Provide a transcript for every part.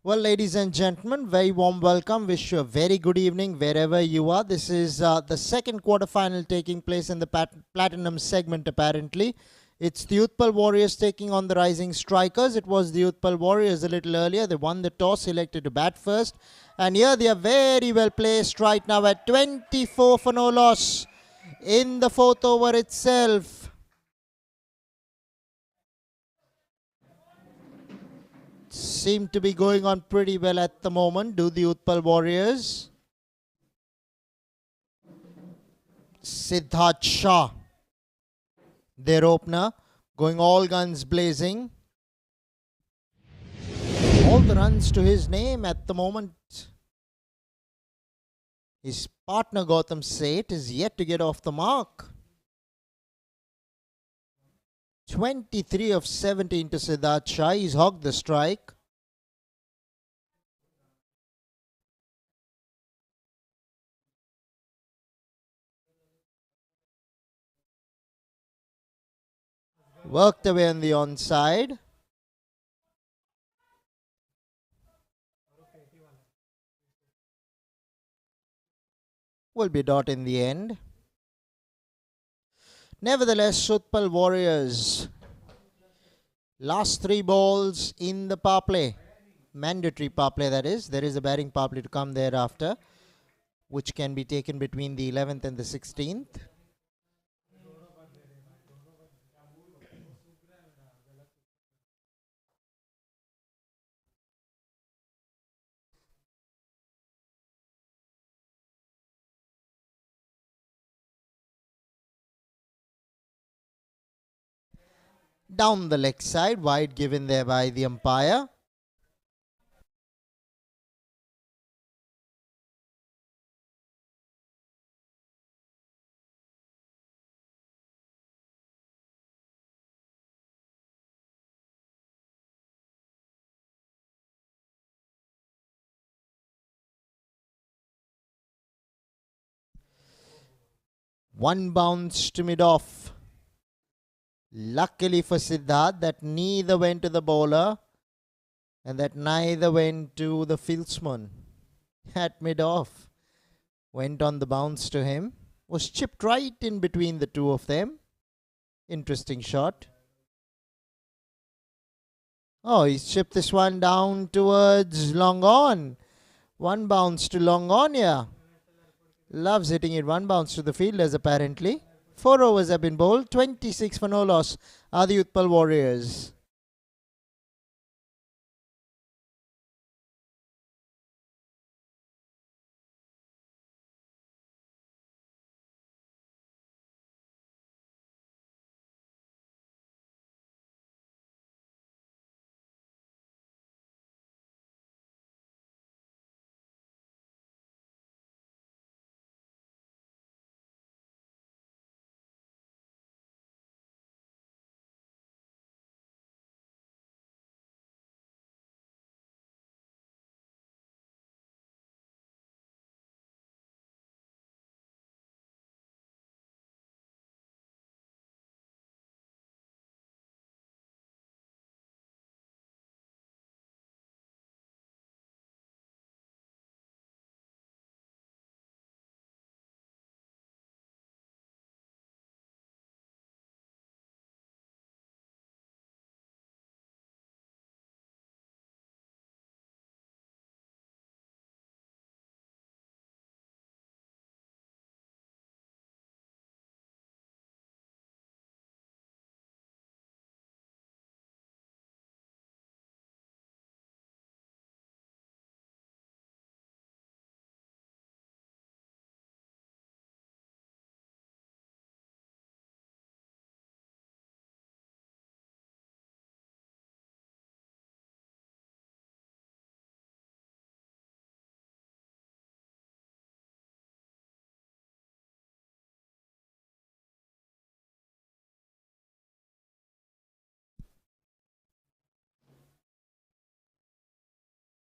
Well, ladies and gentlemen, very warm welcome. Wish you a very good evening wherever you are. This is the second quarterfinal taking place in the platinum segment, apparently. It's the Utpal Warriors taking on the Rising Strikers. It was the Utpal Warriors a little earlier. They won the toss, elected to bat first. And here they are very well placed right now at 24 for no loss in the fourth over itself. Seem to be going on pretty well at the moment, do the Utpal Warriors. Siddharth Shah, their opener, going all guns blazing. All the runs to his name at the moment. His partner Gautam Seth is yet to get off the mark. 23 of 17 to Siddharth Shah. He's hogged the strike. Worked away on the onside. Will be dot in the end. Nevertheless, Utpal Warriors, last three balls in the power play. Mandatory power play, that is. There is a batting power play to come thereafter, which can be taken between the 11th and the 16th. Down the leg side, wide given there by the umpire. One bounce to mid-off. Luckily for Siddharth, that neither went to the bowler and that neither went to the fieldsman at mid-off. Went on the bounce to him. Was chipped right in between the two of them. Interesting shot. Oh, he's chipped this one down towards long on. One bounce to long on, yeah. Loves hitting it one bounce to the fielders, apparently. 4 overs have been bowled. 26 for no loss are the Utpal Warriors.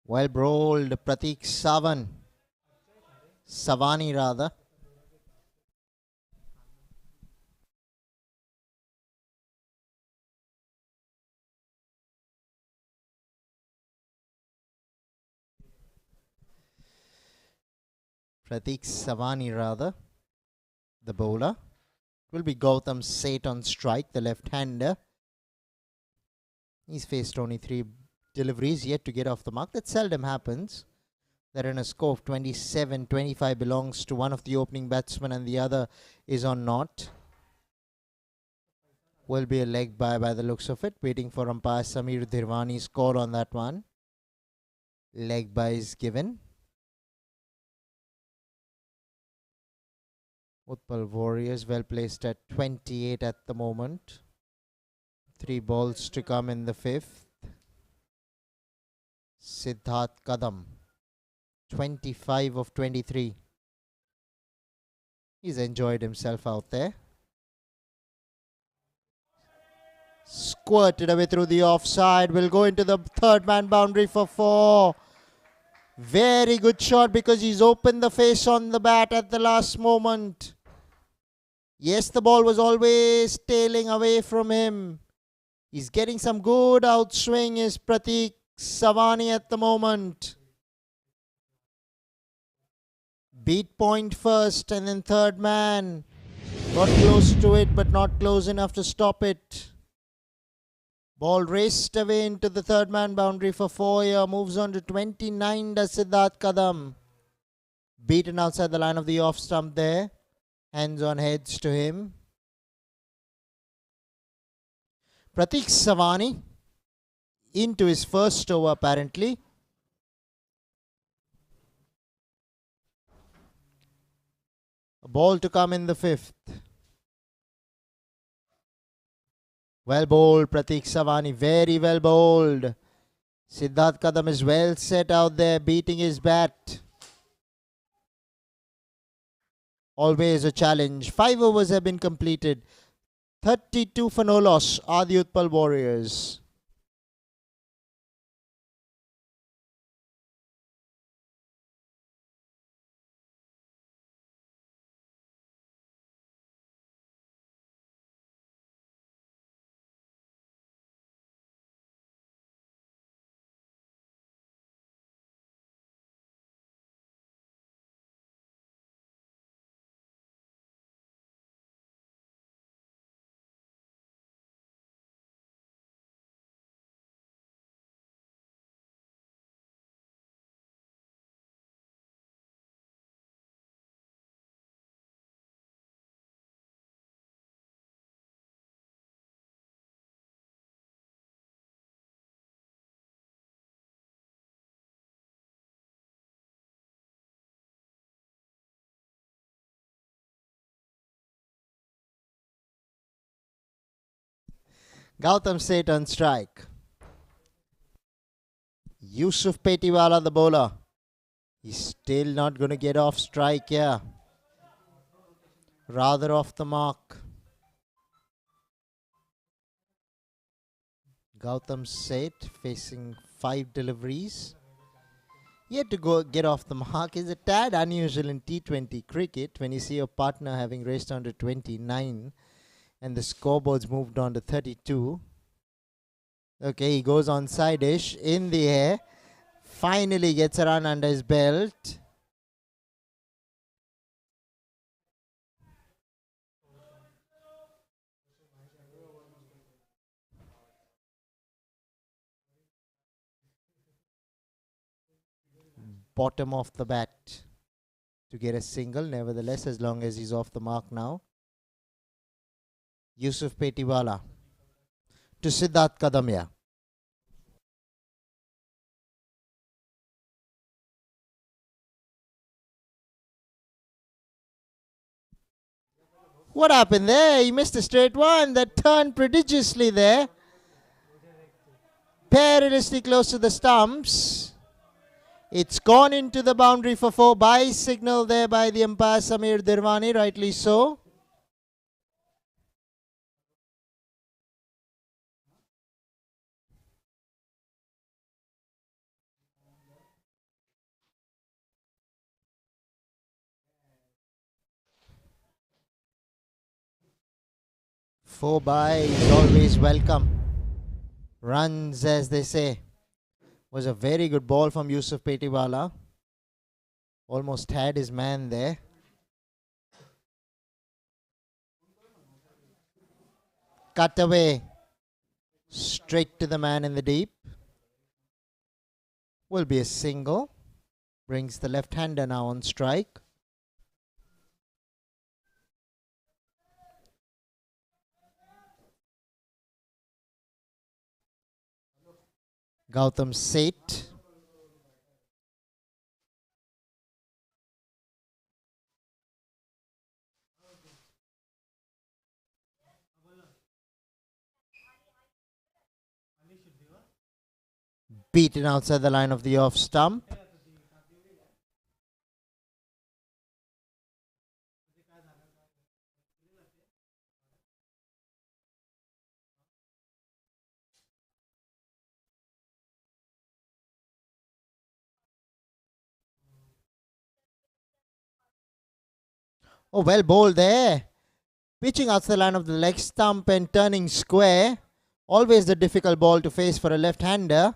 Well bowled, Pratik Savani rather. Pratik Savani rather, the bowler. It will be Gautam Seth on strike, the left-hander. He's faced only 3 deliveries, yet to get off the mark. That seldom happens. That in a score of 27-25 belongs to one of the opening batsmen and the other is on not. Will be a leg by the looks of it. Waiting for umpire Samir Dhirwani's call on that one. Leg by is given. Utpal Warriors well placed at 28 at the moment. 3 balls to come in the 5th. Siddharth Kadam, 25 of 23. He's enjoyed himself out there. Squirted away through the offside. Will go into the third man boundary for 4. Very good shot because he's opened the face on the bat at the last moment. Yes, the ball was always tailing away from him. He's getting some good outswing is Pratik Savani at the moment. Beat point first and then third man. Got close to it but not close enough to stop it. Ball raced away into the third man boundary for 4 here. Moves on to 29 does Siddharth Kadam. Beaten outside the line of the off stump there. Hands on heads to him. Pratik Savani into his first over apparently. A ball to come in the 5th. Well bowled, Pratik Savani, very well bowled. Siddharth Kadam is well set out there, beating his bat. Always a challenge. 5 overs have been completed. 32 for no loss are the Utpal Warriors. Gautam Seth on strike. Yusuf Petiwala, the bowler. He's still not going to get off strike here. Rather off the mark. Gautam Seth facing 5 deliveries. Yet to get off the mark is a tad unusual in T20 cricket when you see your partner having raced on to 29 and the scoreboard's moved on to 32. Okay, he goes on side-ish in the air. Finally gets a run under his belt. Bottom of the bat to get a single. Nevertheless, as long as he's off the mark now. Yusuf Petiwala to Siddharth Kadam. What happened there? He missed a straight one. That turned prodigiously there. Perilously close to the stumps. It's gone into the boundary for 4 by signal there by the umpire Samir Dhirwani, rightly so. Four by is always welcome. Runs, as they say. Was a very good ball from Yusuf Petiwala. Almost had his man there. Cut away. Straight to the man in the deep. Will be a single. Brings the left-hander now on strike. Gautam Seth. Beaten outside the line of the off stump. Oh, well bowled there. Pitching outside the line of the leg stump and turning square. Always the difficult ball to face for a left-hander.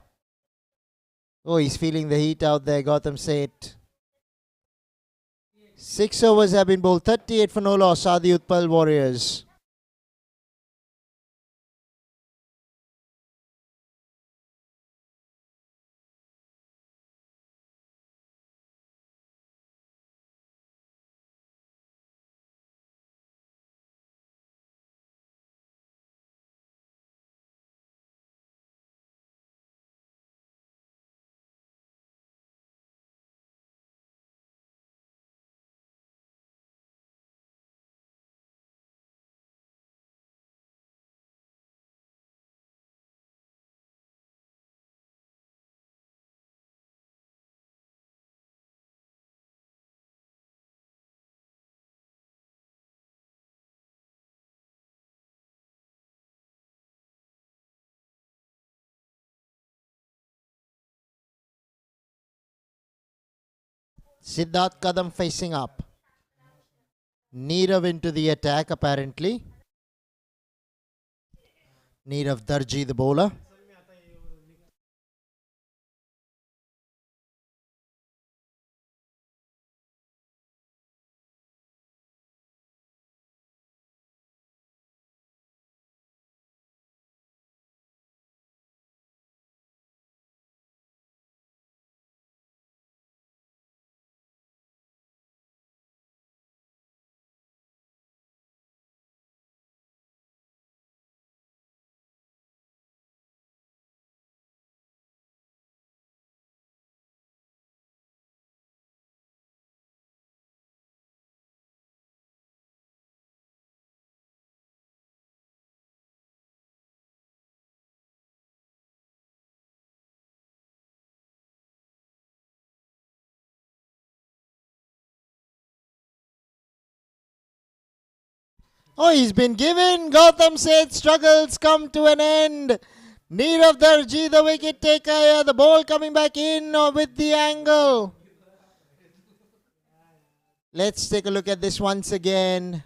Oh, he's feeling the heat out there, Gautam Seth. 6 overs have been bowled. 38 for no loss are the Utpal Warriors. Siddharth Kadam facing up. Nirav into the attack apparently. Nirav Darji the bowler. Oh, he's been given. Gautam Seth struggles come to an end. Nirav Darji, the wicket taker here. The ball coming back in with the angle. Let's take a look at this once again.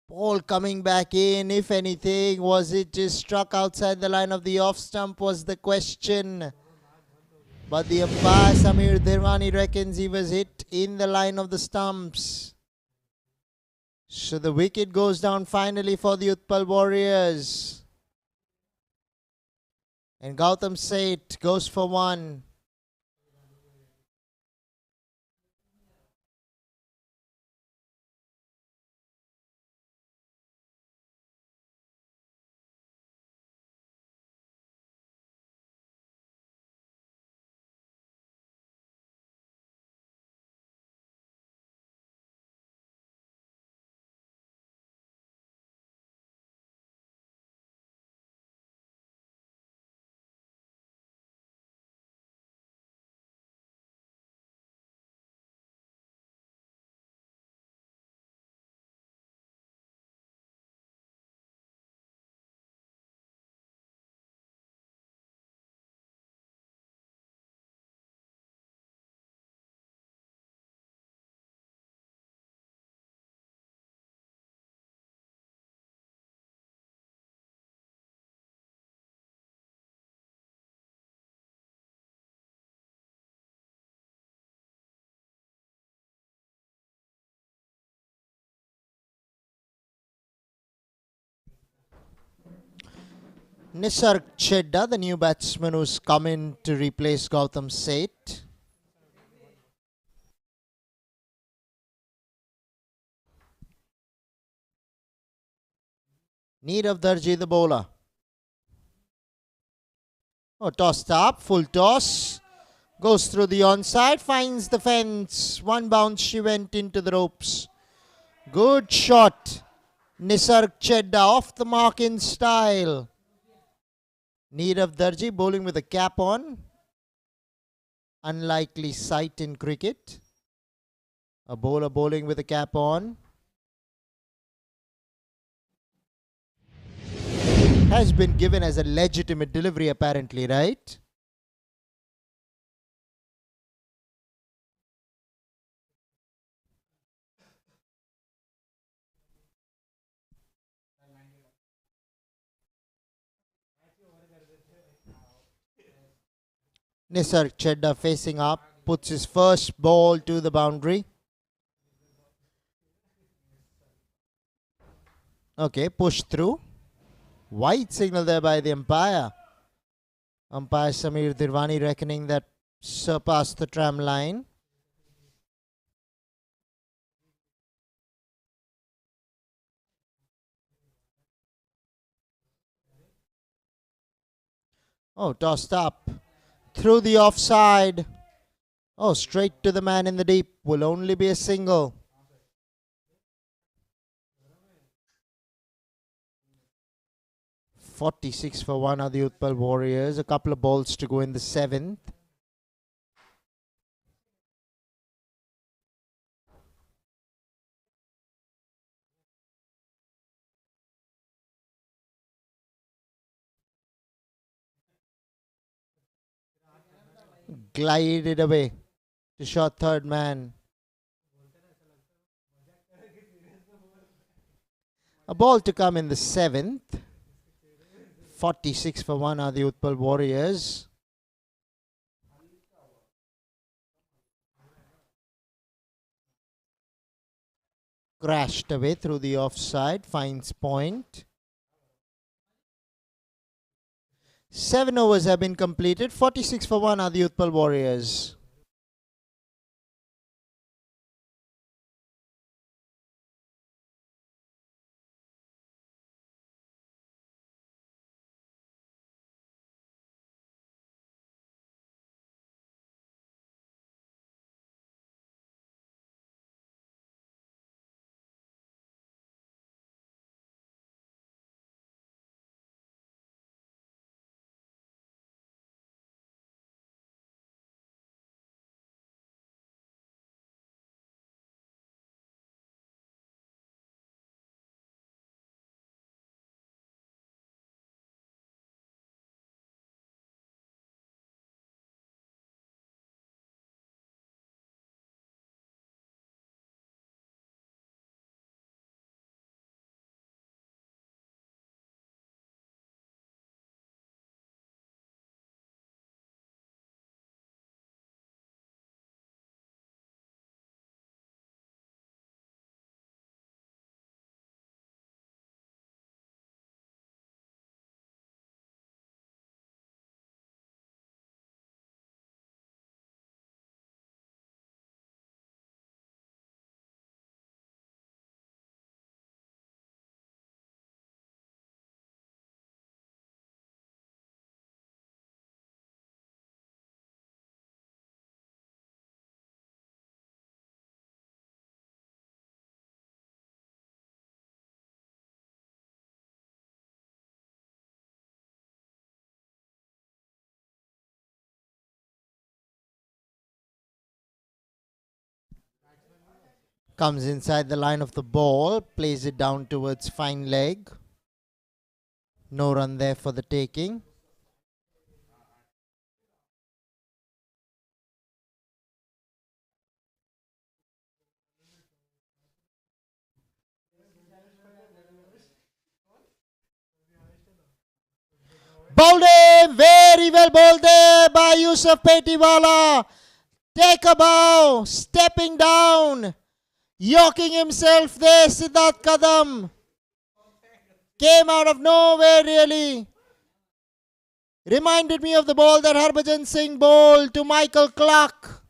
Ball coming back in. If anything, was it just struck outside the line of the off stump was the question. But the umpire Samir Dhirwani reckons he was hit in the line of the stumps. So the wicket goes down finally for the Utpal Warriors. And Gautam Seth goes for one. Nisarg Chedda, the new batsman who's come in to replace Gautam Seth. Nirav Darji, the bowler. Oh, tossed up, full toss. Goes through the onside, finds the fence. One bounce, she went into the ropes. Good shot. Nisarg Chedda off the mark in style. Nirav Darji bowling with a cap on. Unlikely sight in cricket. A bowler bowling with a cap on. Has been given as a legitimate delivery apparently, right? Nisarg Chedda facing up, puts his first ball to the boundary. Okay, push through. White signal there by the umpire. Umpire Samir Dirwani reckoning that surpassed the tram line. Oh, tossed up. Through the offside. Oh, straight to the man in the deep. Will only be a single. .46 for 1 are the Utpal Warriors. A couple of balls to go in the 7th. Glided away to shot third man. A ball to come in the 7th. 46 for 1 are the Utpal Warriors. Crashed away through the offside, finds point. 7 overs have been completed. 46 for 1 are the Utpal Warriors. Comes inside the line of the ball, plays it down towards fine leg. No run there for the taking. Bowled him! Very well bowled there by Yusuf Petiwala. Take a bow, stepping down, yorking himself there, Siddharth Kadam. Came out of nowhere really. Reminded me of the ball that Harbhajan Singh bowled to Michael Clark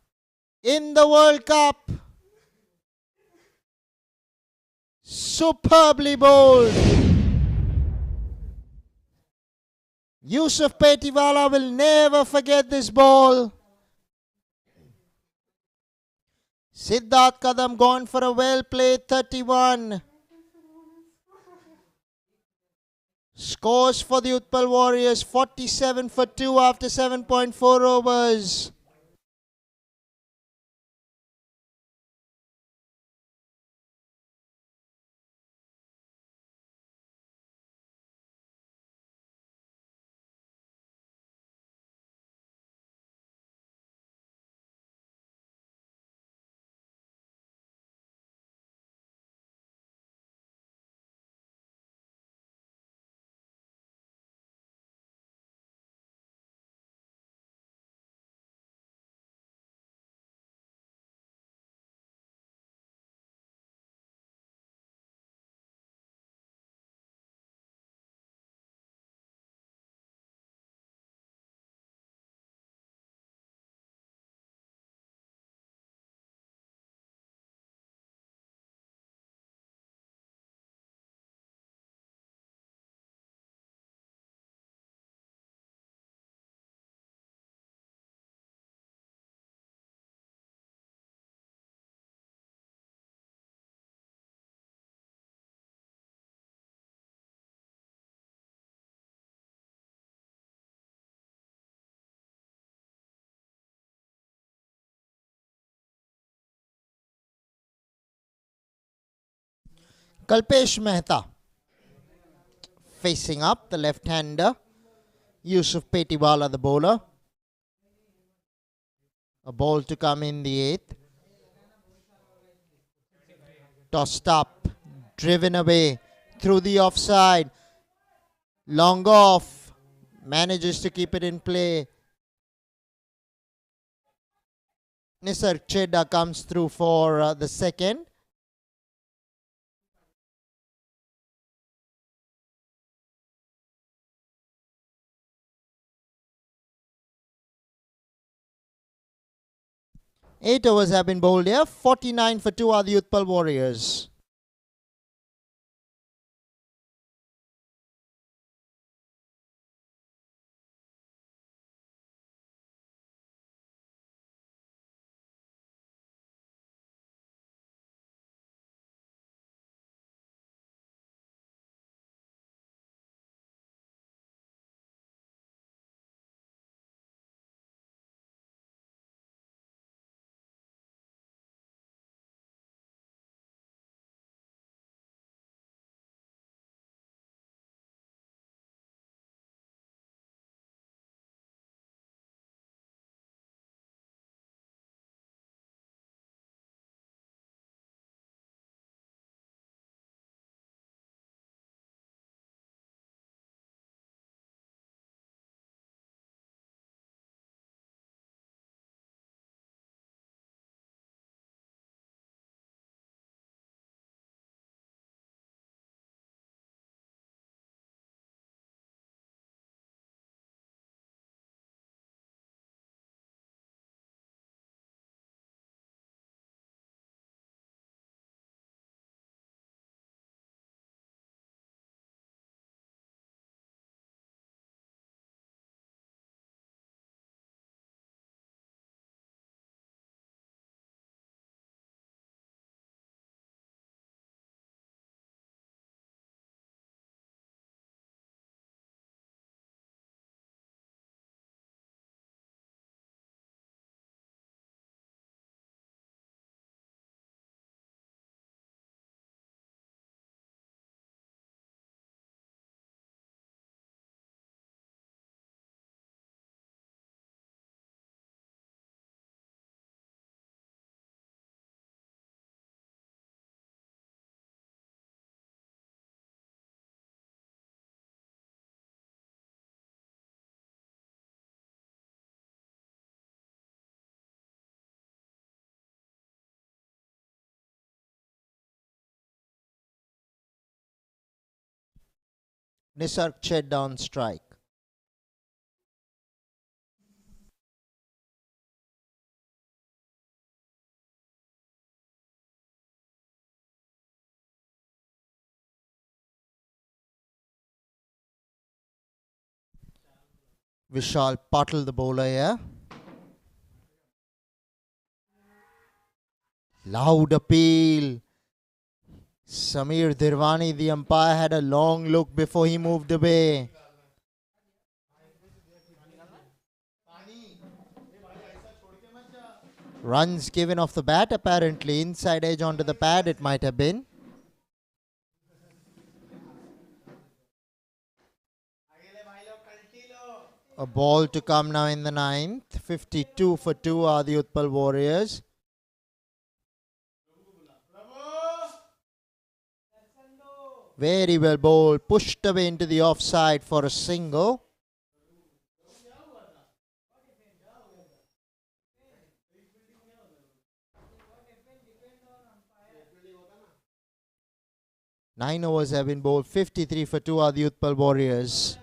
in the World Cup. Superbly bowled. Yusuf Petiwala will never forget this ball. Siddharth Kadam gone for a well-played 31. Scores for the Utpal Warriors 47 for 2 after 7.4 overs. Kalpesh Mehta facing up, the left-hander. Yusuf Petiwala, the bowler. A ball to come in the 8th. Tossed up, driven away through the offside. Long off, manages to keep it in play. Nisarg Chedda comes through for the second. Eight overs have been bowled here. 49 for 2 are the Utpal Warriors. Nisarg Chedda on strike. Vishal Patil, the bowler here. Loud appeal. Samir Dhirwani, the umpire, had a long look before he moved away. Runs given off the bat, apparently. Inside edge onto the pad, it might have been. A ball to come now in the ninth. 52 for 2 are the Utpal Warriors. Very well bowled. Pushed away into the offside for a single. Nine overs have been bowled. 53 for 2 are the Utpal Warriors.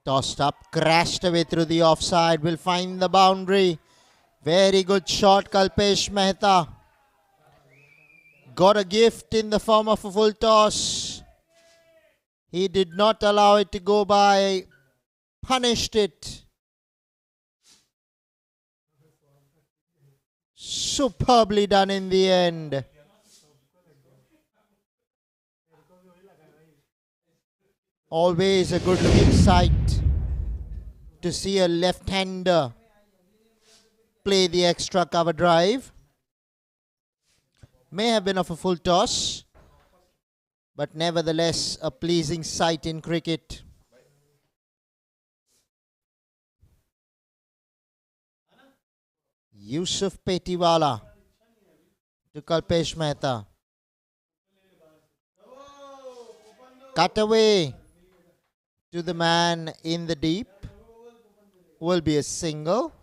Tossed up, crashed away through the offside. Will find the boundary. Very good shot, Kalpesh Mehta. Got a gift in the form of a full toss. He did not allow it to go by. Punished it. Superbly done in the end. Always a good looking sight to see a left-hander play the extra cover drive. May have been of a full toss, but nevertheless a pleasing sight in cricket. Yusuf Petiwala to Kalpesh Mehta. Cut away to the man in the deep. Will be a single.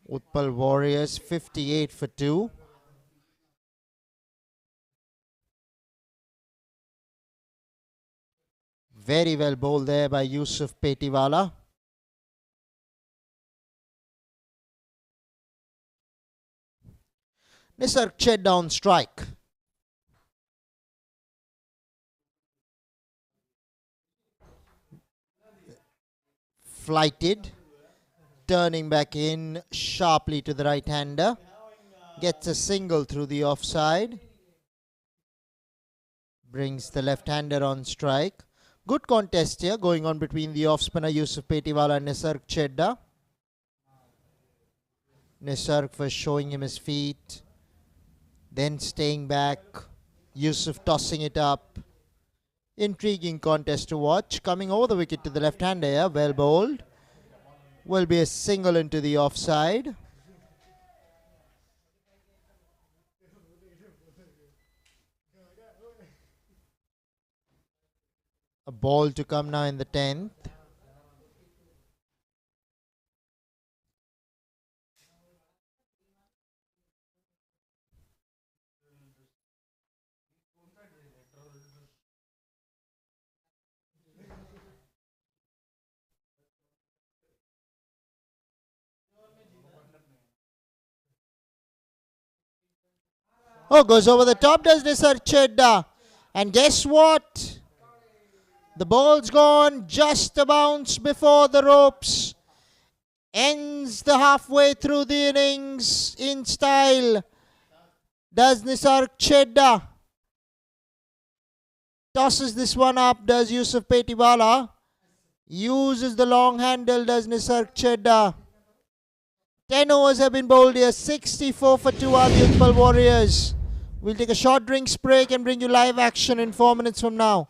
Utpal Warriors 58 for 2. Very well bowled there by Yusuf Petiwala. Nisarg Chedda on strike. Flighted. Turning back in sharply to the right-hander. Gets a single through the offside. Brings the left-hander on strike. Good contest here going on between the off-spinner Yusuf Petiwala and Nisarg Chedda. Nisarg first showing him his feet. Then staying back. Yusuf tossing it up. Intriguing contest to watch. Coming over the wicket to the left-hander here. Well bowled. Will be a single into the offside. A ball to come now in the 10th. Oh, goes over the top, does Nisarg Chedda. And guess what? The ball's gone just a bounce before the ropes. Ends the halfway through the innings in style. Does Nisarg Chedda. Tosses this one up, does Yusuf Petiwala. Uses the long handle, does Nisarg Chedda. 10 overs have been bowled here. 64 for 2 are the Utpal Warriors. We'll take a short drinks break and bring you live action in 4 minutes from now.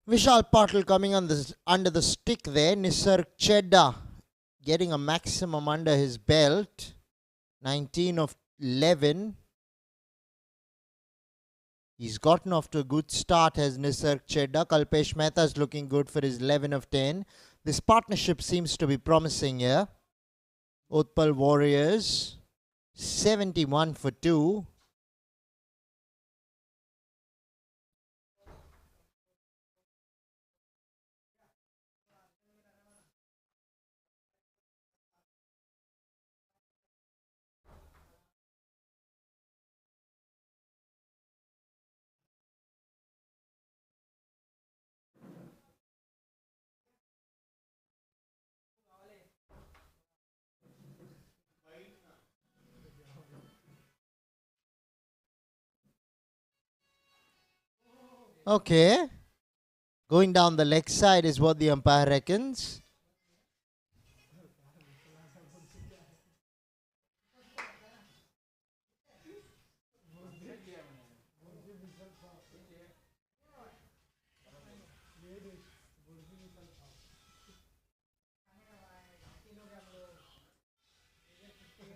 Vishal Patil coming on under the stick there. Nisarg Chedda getting a maximum under his belt. 19 of 11. He's gotten off to a good start as Nisarg Chedda. Kalpesh Mehta is looking good for his 11 of 10. This partnership seems to be promising here. Utpal Warriors 71 for 2. Okay. Going down the leg side is what the umpire reckons.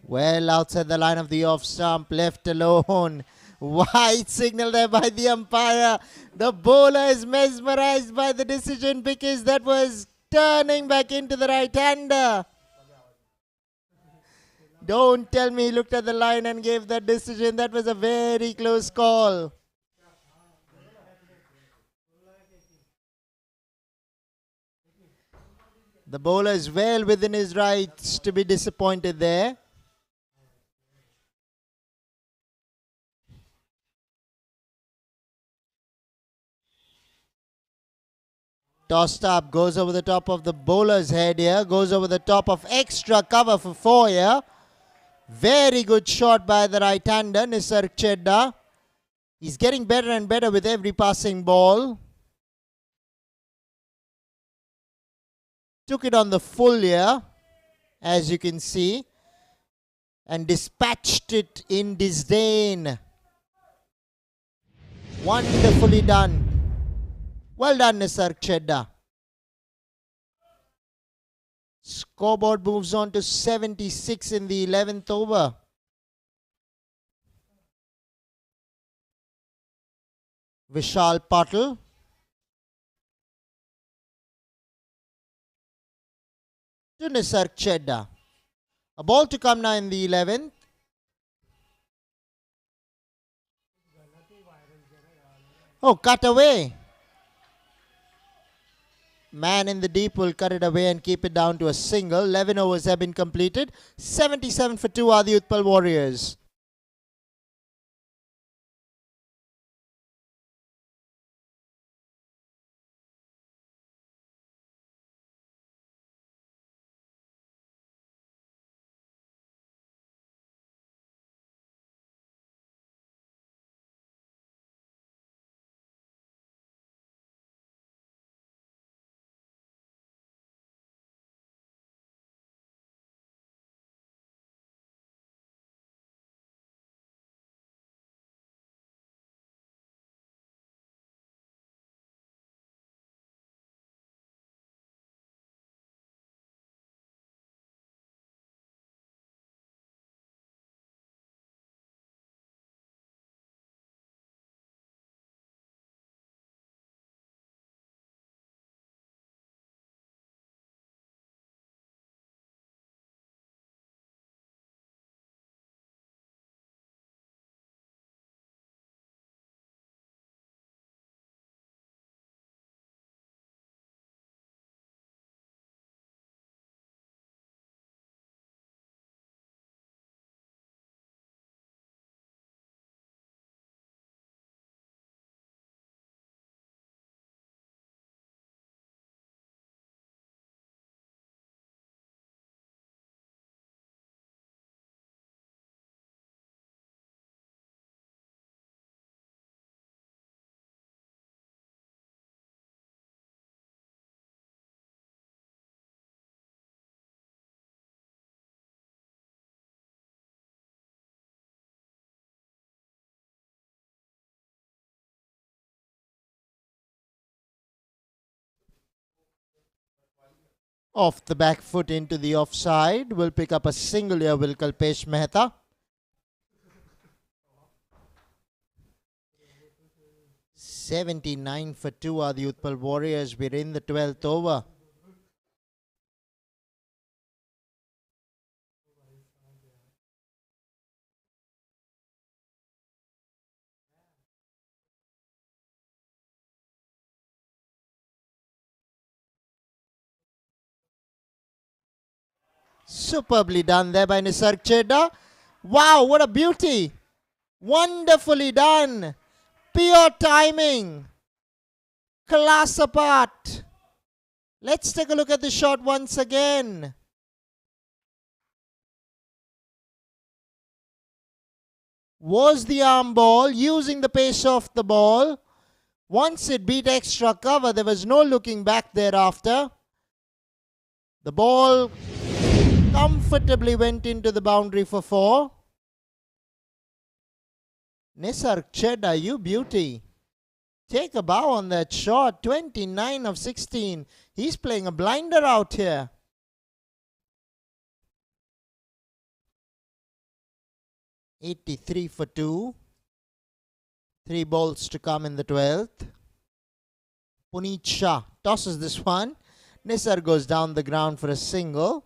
Well outside the line of the off stump, left alone. Wide signal there by the umpire. The bowler is mesmerized by the decision because that was turning back into the right-hander. Don't tell me he looked at the line and gave that decision. That was a very close call. The bowler is well within his rights to be disappointed there. Tossed up, goes over the top of the bowler's head here, goes over the top of extra cover for 4 here. Very good shot by the right-hander, Nisarg Chedda. He's getting better and better with every passing ball. Took it on the full here, as you can see, and dispatched it in disdain. Wonderfully done. Well done, Nisarg Chedda. Scoreboard moves on to 76 in the 11th over. Vishal Patil. To Nisarg Chedda. A ball to come now in the 11th. Oh, cut away. Man in the deep will cut it away and keep it down to a single. 11 overs have been completed. 77 for 2 are the Utpal Warriors. Off the back foot into the offside. Will pick up a single here, will Kalpesh Mehta. 79 for 2 are the Utpal Warriors. We're in the 12th over. Superbly done there by Nisarg Chedda. Wow, what a beauty. Wonderfully done. Pure timing. Class apart. Let's take a look at the shot once again. Was the arm ball using the pace of the ball. Once it beat extra cover, there was no looking back thereafter. The ball comfortably went into the boundary for 4. Nisarg Chedda, you beauty. Take a bow on that shot. 29 of 16. He's playing a blinder out here. $83 for 2. 3 balls to come in the 12th. Puneet Shah tosses this one. Nisar goes down the ground for a single.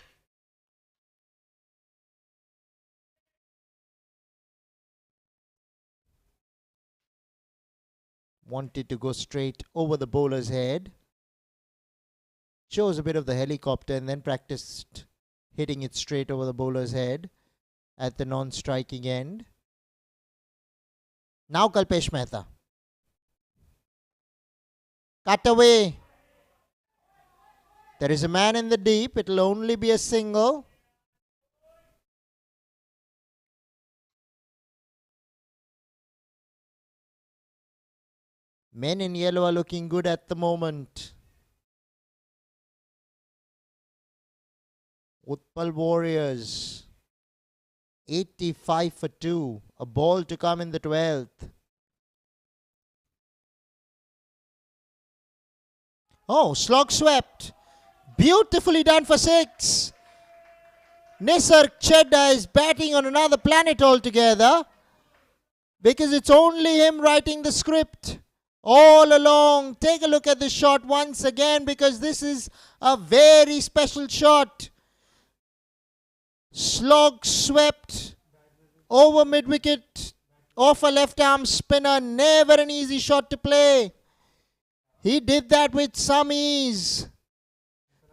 Wanted to go straight over the bowler's head. Chose a bit of the helicopter and then practiced hitting it straight over the bowler's head at the non-striking end. Now Kalpesh Mehta. Cut away. There is a man in the deep. It will only be a single. Men in yellow are looking good at the moment. Utpal Warriors. 85 for 2. A ball to come in the 12th. Oh, slog swept. Beautifully done for 6. Nisarg Chedda is batting on another planet altogether, because it's only him writing the script all along. Take a look at the shot once again, because this is a very special shot. Slog swept over mid-wicket off a left-arm spinner. Never an easy shot to play. He did that with some ease.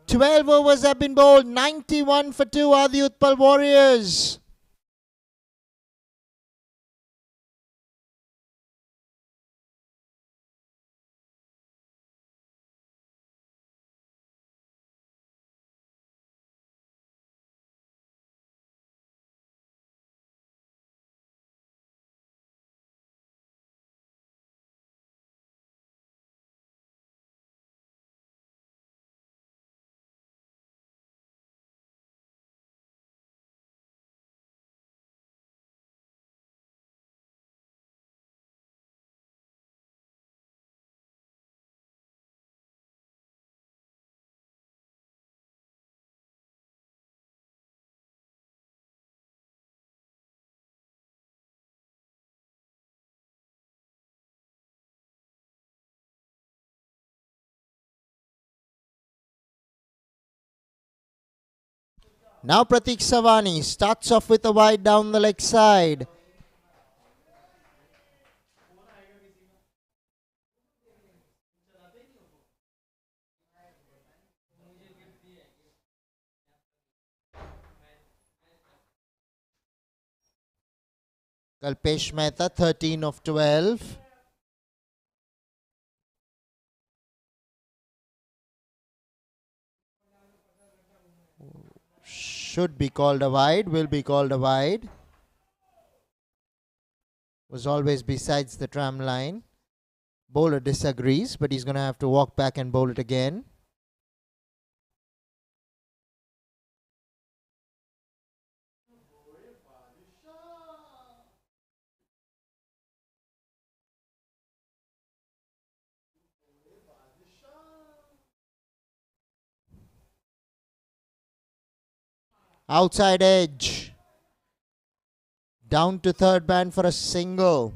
12 overs have been bowled. 91 for 2 are the Utpal Warriors. Now Pratik Savani starts off with a wide down the leg side. Kalpesh Mehta 13 of 12. Should be called a wide, will be called a wide. Was always besides the tram line. Bowler disagrees, but he's going to have to walk back and bowl it again. Outside edge. Down to third man for a single.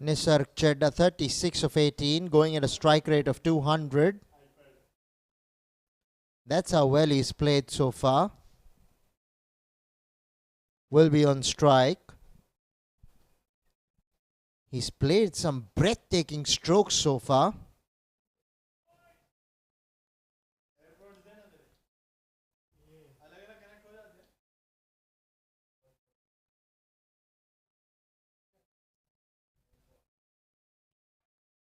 Nisarg Chedda 36 of 18, going at a strike rate of 200. That's how well he's played so far. Will be on strike. He's played some breathtaking strokes so far.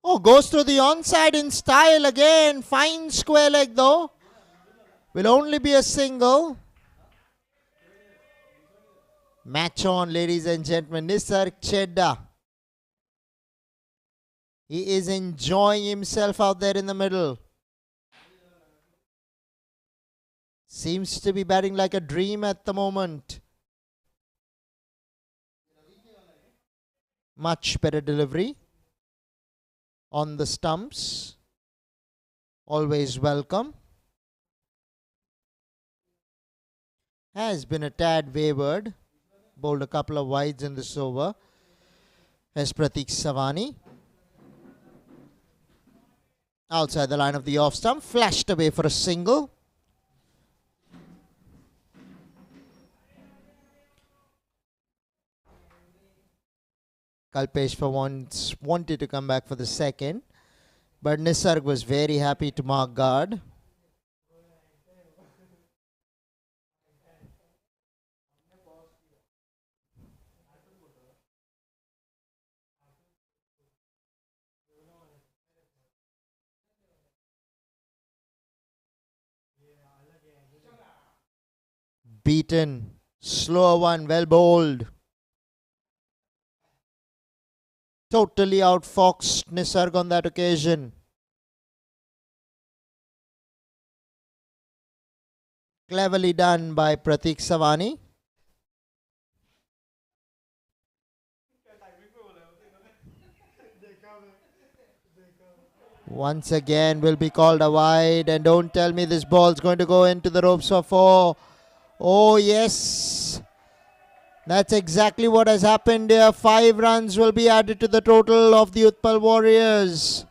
Oh, goes through the onside in style again. Fine square leg though. Will only be a single. Match on, ladies and gentlemen. Nisarg Chedda. He is enjoying himself out there in the middle. Seems to be batting like a dream at the moment. Much better delivery on the stumps. Always welcome. Has been a tad wayward. Bowled a couple of wides in this over. As Pratik Savani. Outside the line of the off stump. Flashed away for a single. Kalpesh for once wanted to come back for the second. But Nisarg was very happy to mark guard. Beaten. Slower one. Well bowled. Totally outfoxed Nisarg on that occasion. Cleverly done by Pratik Savani. Once again will be called a wide, and don't tell me this ball's going to go into the ropes for 4. Oh yes, that's exactly what has happened here. 5 runs will be added to the total of the Utpal Warriors.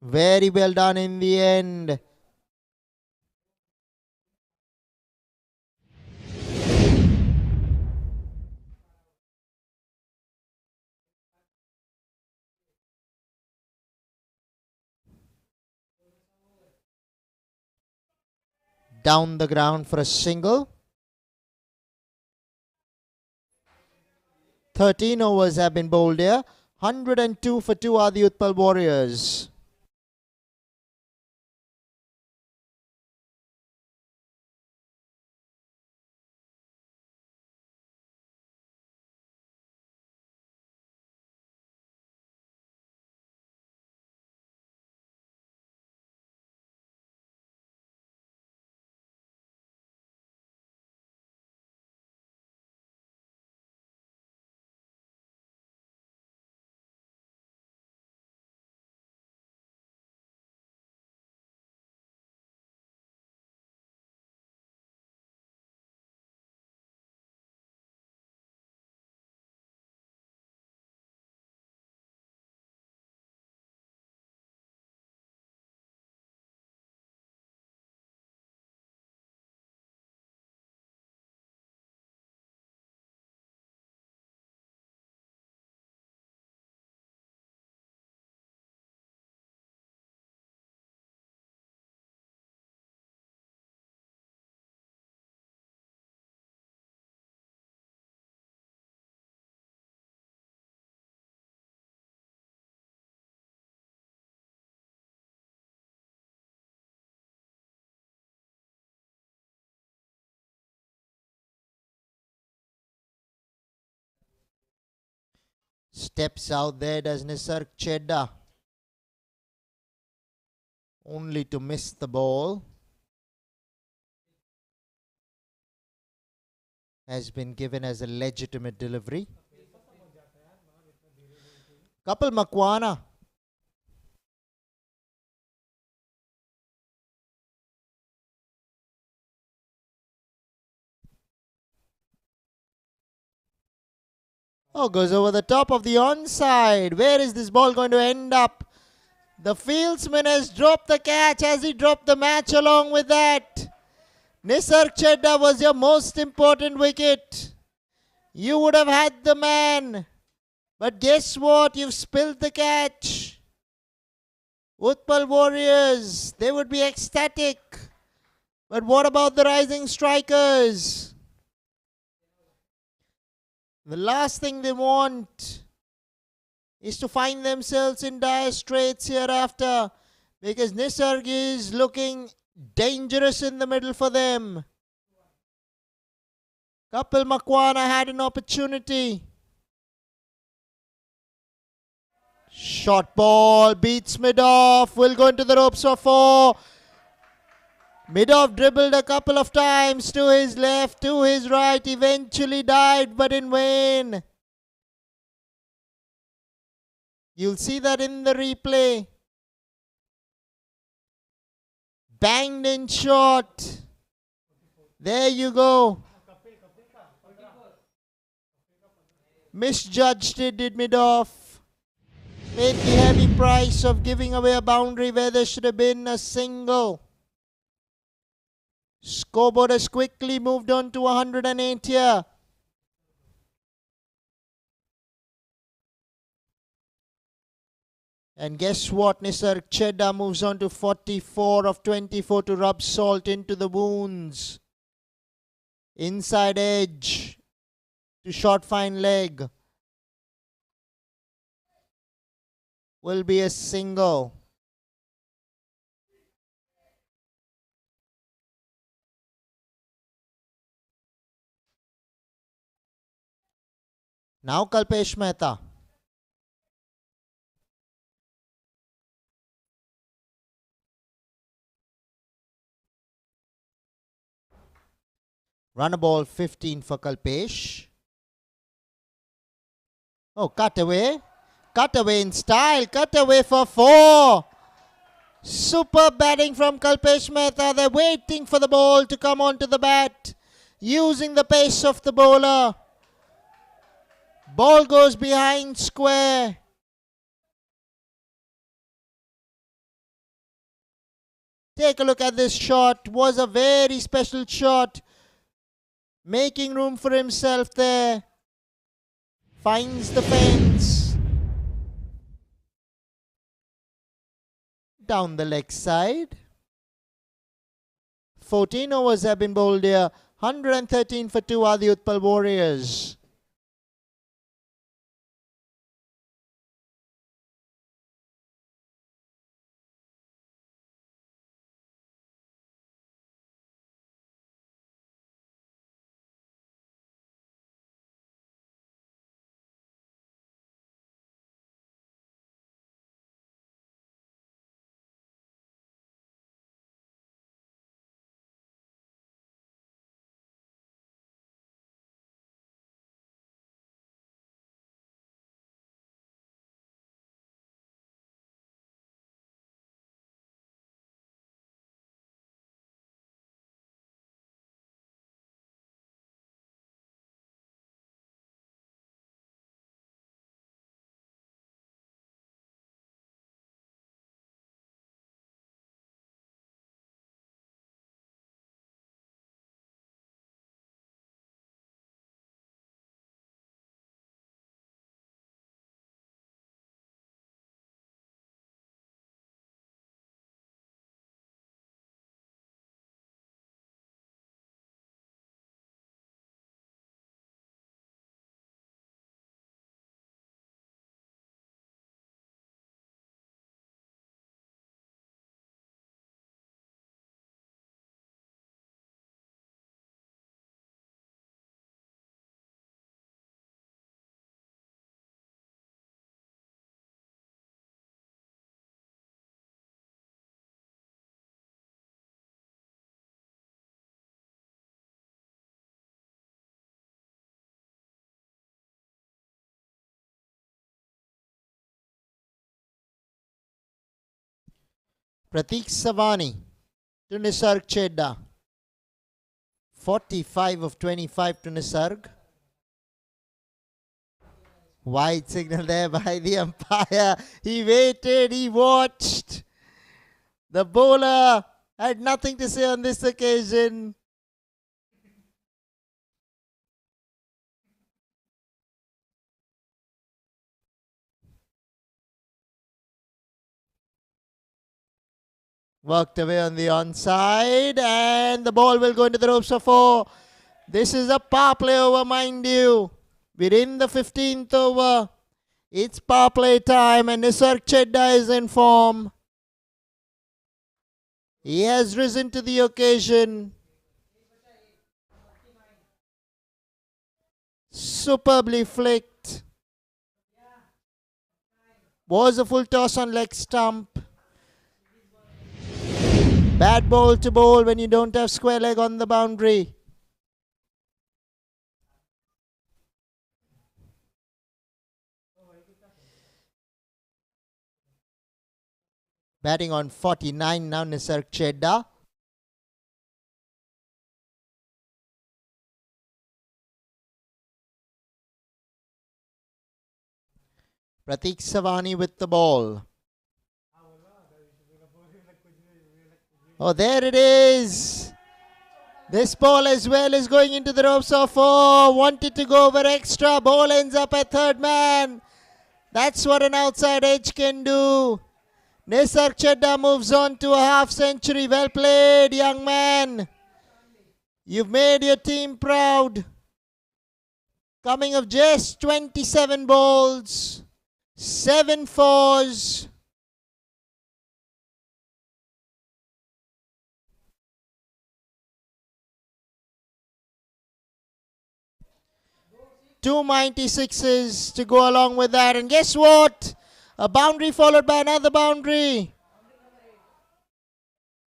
Very well done in the end. Down the ground for a single. 13 overs have been bowled here. 102 for 2 are the Utpal Warriors. Steps out there, does Nisarg Chedda. Only to miss the ball. Has been given as a legitimate delivery. Kapil Makwana. Oh, goes over the top of the onside. Where is this ball going to end up? The fieldsman has dropped the catch. Has he dropped the match along with that? Nisarg Chedda was your most important wicket. You would have had the man. But guess what? You've spilled the catch. Utpal Warriors, they would be ecstatic. But what about the rising strikers? The last thing they want is to find themselves in dire straits hereafter, because Nisarg is looking dangerous in the middle for them. Kapil Makwana had an opportunity. Short ball beats Midoff. Will go into the ropes for 4. Midoff dribbled a couple of times to his left, to his right, eventually dived, but in vain. You'll see that in the replay. Banged in short. There you go. Misjudged it, did Midoff. Paid the heavy price of giving away a boundary where there should have been a single. Scoreboard has quickly moved on to 108 here. And guess what? Nisarg Chedda moves on to 44 of 24 to rub salt into the wounds. Inside edge to short fine leg. Will be a single. Now Kalpesh Mehta. Run a ball 15 for Kalpesh. Oh, cut away. Cut away in style. Cut away for 4. Super batting from Kalpesh Mehta. They're waiting for the ball to come onto the bat. Using the pace of the bowler. Ball goes behind square. Take a look at this shot. Was a very special shot. Making room for himself there. Finds the fence. Down the leg side. 14 overs have been bowled here. 113 for 2 are the Utpal Warriors. Pratik Savani to Nisarg Chedda. 45 of 25 to Nisarg. Wide signal there by the umpire. He waited, he watched. The bowler had nothing to say on this occasion. Worked away on the onside, and the ball will go into the ropes for 4. This is a power play over, mind you. We're in the 15th over. It's power play time, and Nisarg Chedda is in form. He has risen to the occasion. Superbly flicked. Was a full toss on leg stump. Bad ball to bowl when you don't have square leg on the boundary. Batting on 49 now, Nisarg Chedda. Pratik Savani with the ball. Oh, there it is. This ball as well is going into the ropes of 4. Wanted to go over extra. Ball ends up at third man. That's what an outside edge can do. Nisarg Chedda moves on to a half century. Well played, young man. You've made your team proud. Coming of just 27 balls. 7 fours. Two 96s to go along with that. And guess what? A boundary followed by another boundary.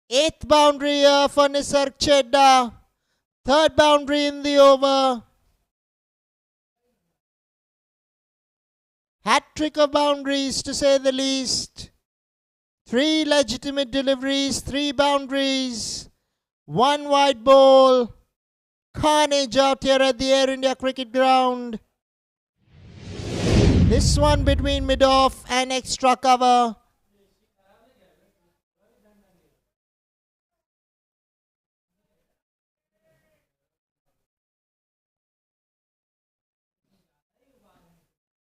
8th boundary here for Nisarg Chedda. 3rd boundary in the over. Hat-trick of boundaries, to say the least. 3 legitimate deliveries, 3 boundaries, 1 wide ball. Carnage out here at the Air India Cricket Ground. This one between mid-off and extra cover.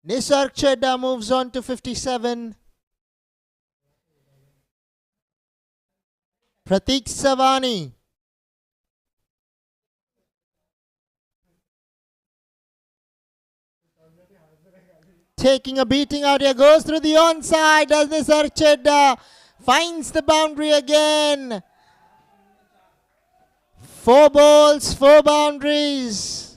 Nisarg Chedda moves on to 57. Pratik Savani. Taking a beating out here, goes through the onside, does Nisarg Chedda, finds the boundary again. 4 balls, 4 boundaries.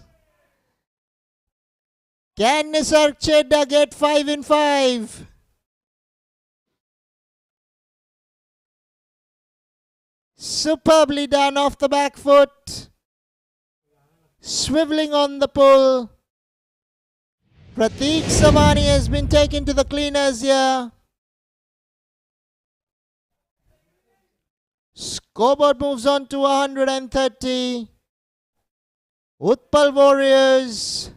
Can Nisarg Chedda get 5 in 5? Superbly done off the back foot. Swiveling on the pull. Pratik Savani has been taken to the cleaners here. Scoreboard moves on to 130. Utpal Warriors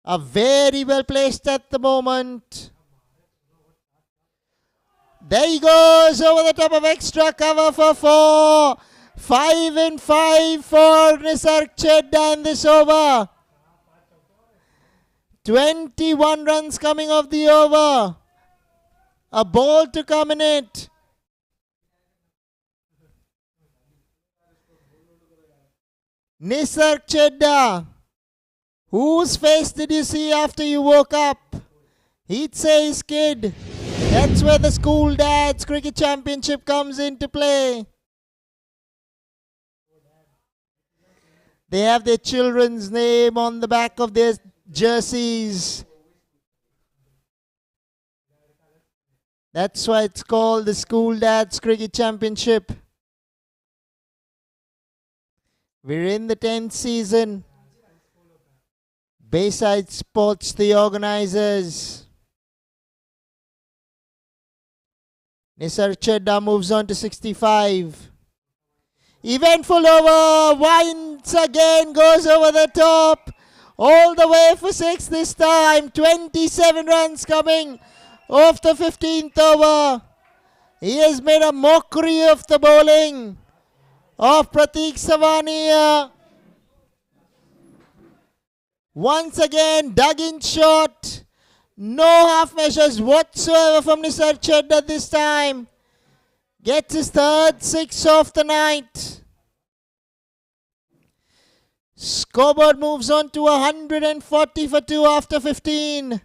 are very well placed at the moment. There he goes over the top of extra cover for 4. 5 in 5 for Nisarg Chedda in this over. 21 runs coming off the over. A ball to come in it. Nisarg Chedda. Whose face did you see after you woke up? He'd say his kid. That's where the School Dads Cricket Championship comes into play. They have their children's name on the back of their jerseys. That's why it's called the School Dads Cricket Championship. We're in the 10th season. Bayside Sports, the organizers. Nisar Chedda moves on to 65. Eventful over. Once again goes over the top. All the way for 6 this time. 27 runs coming off the 15th over. He has made a mockery of the bowling of Pratik Savania. Once again, dug in shot. No half measures whatsoever from Nisar Chedda this time. Gets his third 6 of the night. Scoreboard moves on to 140 for 2 after 15.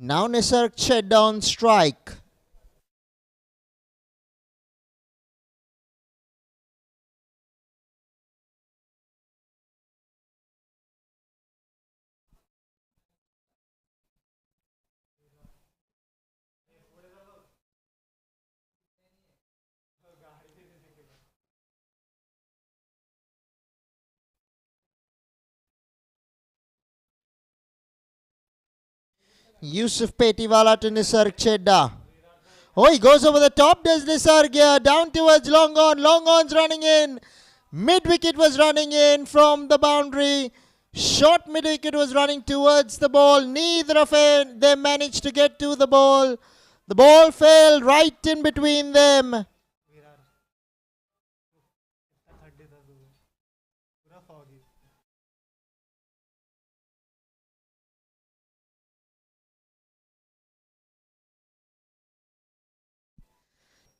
Now Nisar Chedda on strike. Yusuf Petiwala to Nisar Chedda. Oh, he goes over the top, does Nisar gear, down towards long on. Long on's running in. Mid wicket was running in from the boundary. Short mid wicket was running towards the ball. Neither of them managed to get to the ball. The ball fell right in between them.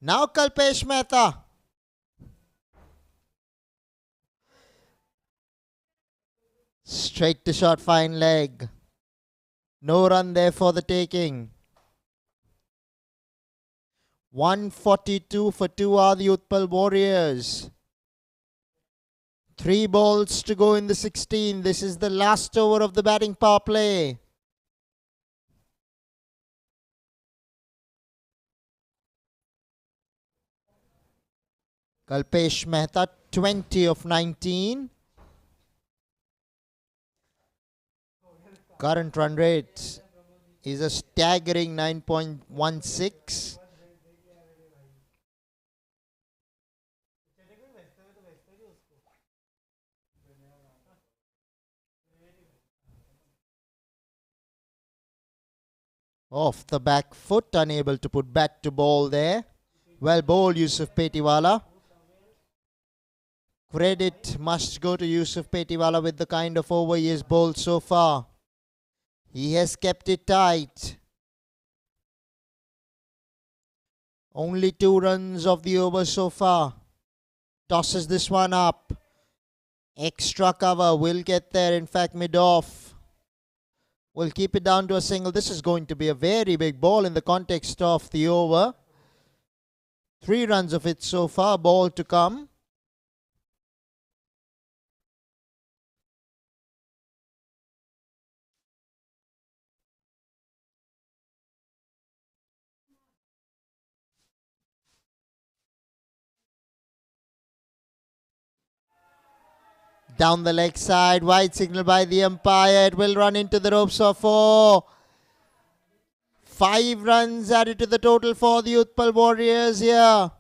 Now Kalpesh Mehta. Straight to short, fine leg. No run there for the taking. 142 for 2 are the Utpal Warriors. 3 balls to go in the 16. This is the last over of the batting power play. Kalpesh Mehta, 20 of 19. Current run rate is a staggering 9.16. Off the back foot, unable to put bat to ball there. Well bowled, Yusuf Petiwala. Credit must go to Yusuf Petiwala with the kind of over he has bowled so far. He has kept it tight. Only 2 runs of the over so far. Tosses this one up. Extra cover. Will get there. In fact, mid-off. Will keep it down to a single. This is going to be a very big ball in the context of the over. 3 runs of it so far. Ball to come. Down the leg side, wide signal by the umpire. It will run into the ropes for 4. 5 runs added to the total for the Utpal Warriors here.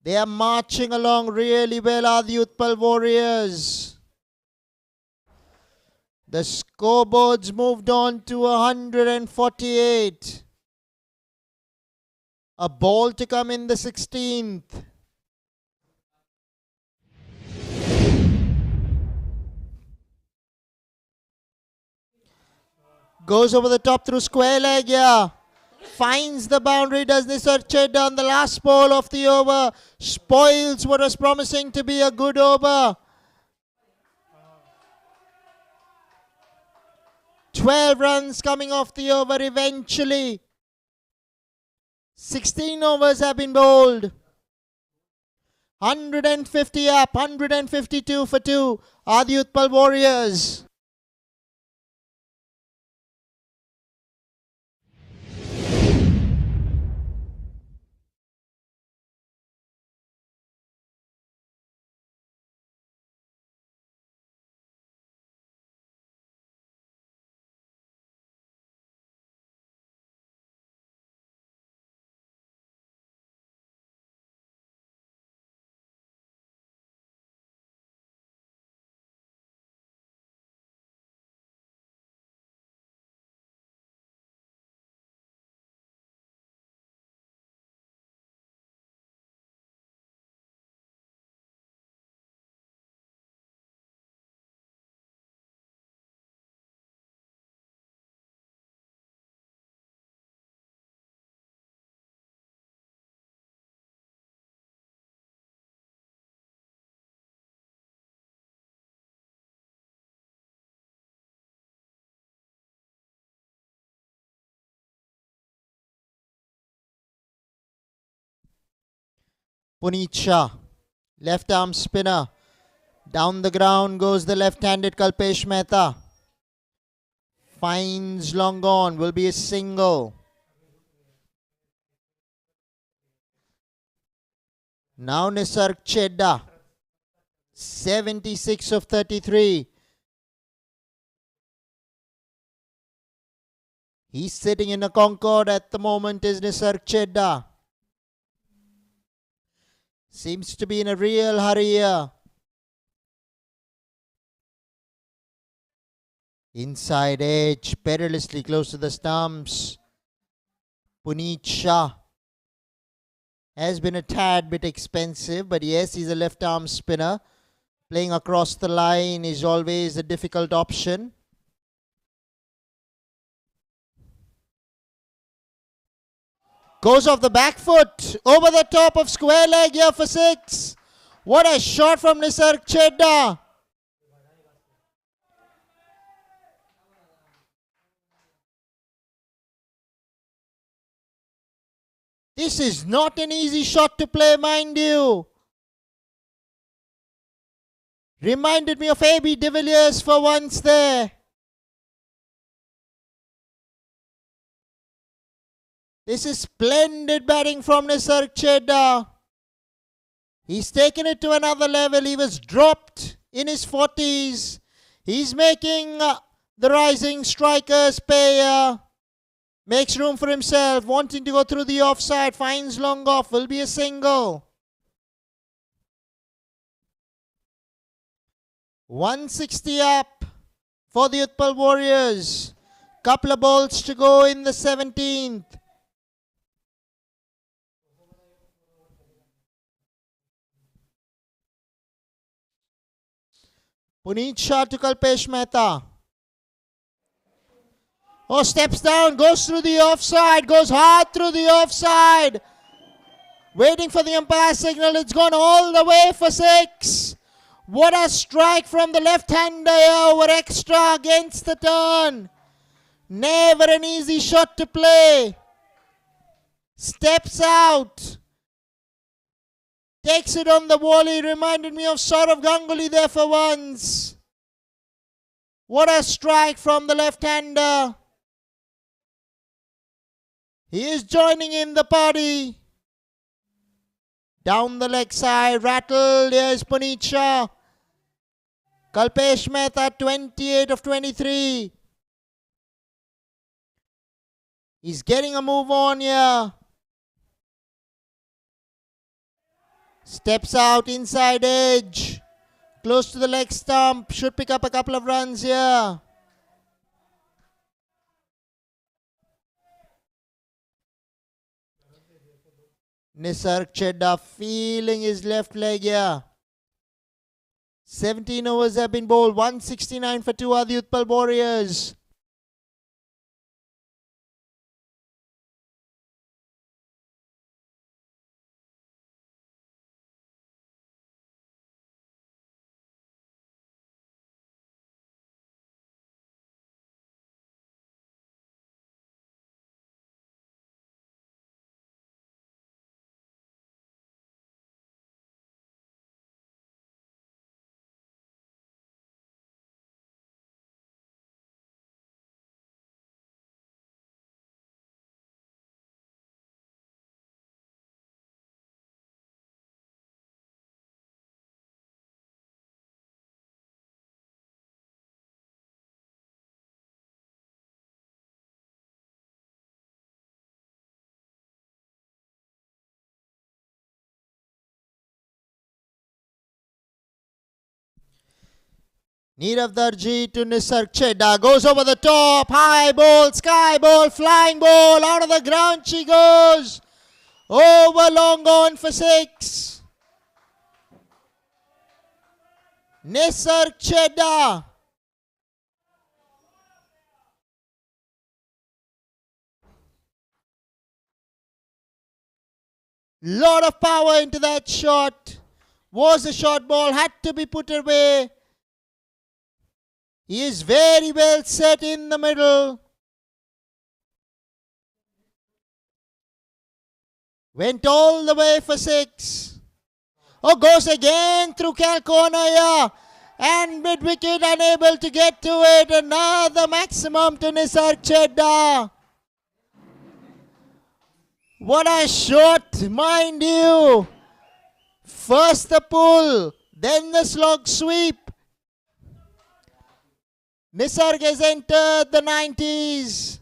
They are marching along really well, are the Utpal Warriors. The scoreboard's moved on to 148. A ball to come in the 16th. Goes over the top through square leg, yeah. Finds the boundary, does Nisar Chedda on the last ball of the over. Spoils what was promising to be a good over. 12 runs coming off the over eventually. 16 overs have been bowled. 150 up, 152 for 2 are the Utpal Warriors. Puneet Shah, left arm spinner. Down the ground goes the left-handed Kalpesh Mehta. Finds long on, will be a single. Now Nisarg Chedda, 76 of 33. He's sitting in a Concorde at the moment, is Nisarg Chedda. Seems to be in a real hurry here. Inside edge, perilously close to the stumps. Puneet Shah has been a tad bit expensive, but yes, he's a left arm spinner. Playing across the line is always a difficult option. Goes off the back foot, over the top of square leg here for 6. What a shot from Nisarg Chedda. This is not an easy shot to play, mind you. Reminded me of A.B. de Villiers for once there. This is splendid batting from Nisarg Chedda. He's taken it to another level. He was dropped in his 40s. He's making the rising strikers pay. Makes room for himself. Wanting to go through the offside. Finds long off. Will be a single. 160 up for the Utpal Warriors. Couple of balls to go in the 17th. Puneet Shah to Kalpesh Mehta. Oh, steps down, goes through the offside, goes hard through the offside. Waiting for the umpire signal. It's gone all the way for 6. What a strike from the left-hander over extra against the turn. Never an easy shot to play. Steps out. Takes it on the volley. Reminded me of Saurav Ganguly there for once. What a strike from the left-hander. He is joining in the party. Down the leg side, rattled. Here's Puneet Shah. Kalpesh Mehta, 28 of 23. He's getting a move on here. Steps out, inside edge. Close to the leg stump. Should pick up a couple of runs here. Nisarg Chedda feeling his left leg here. 17 overs have been bowled. 169 for 2 are the Utpal Warriors. Nirav Darji to Nisarg Chedda. Goes over the top. High ball, sky ball, flying ball. Out of the ground she goes. Over long on for 6. Nisarg Chedda. Lot of power into that shot. Was a short ball. Had to be put away. He is very well set in the middle. Went all the way for 6. Oh, goes again through Cal corner here. And mid-wicket unable to get to it. Another maximum to Nisarg Chedda. What a shot, mind you. First the pull, then the slog sweep. Nisarg has entered the 90s.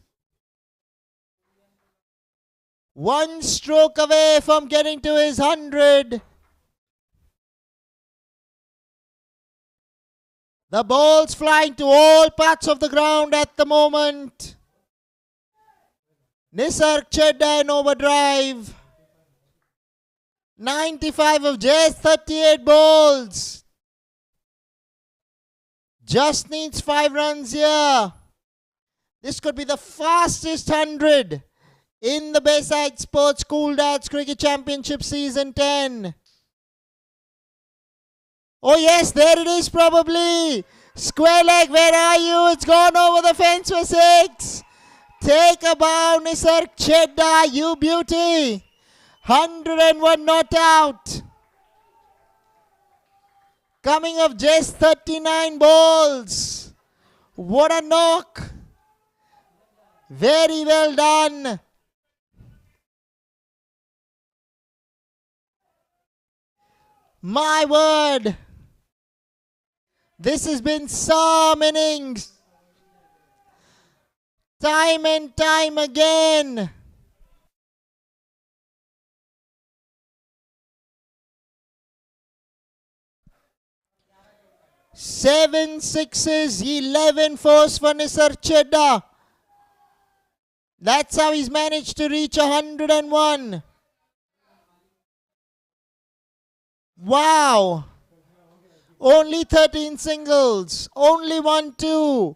1 stroke away from getting to his 100. The ball's flying to all parts of the ground at the moment. Nisarg Chedda in overdrive. 95 of just 38 balls. Just needs 5 runs here. This could be the fastest 100 in the Bayside Sports Cool Darts Cricket Championship Season 10. Oh yes, there it is probably. Square leg, where are you? It's gone over the fence for 6. Take a bow, Nisarg Chedda, you beauty. 101 not out. Coming of just 39 balls. What a knock. Very well done. My word. This has been some innings. Time and time again. 7 sixes, 11 fours for Nisarg Chedda. That's how he's managed to reach 101. Wow. Only 13 singles. Only 1-2.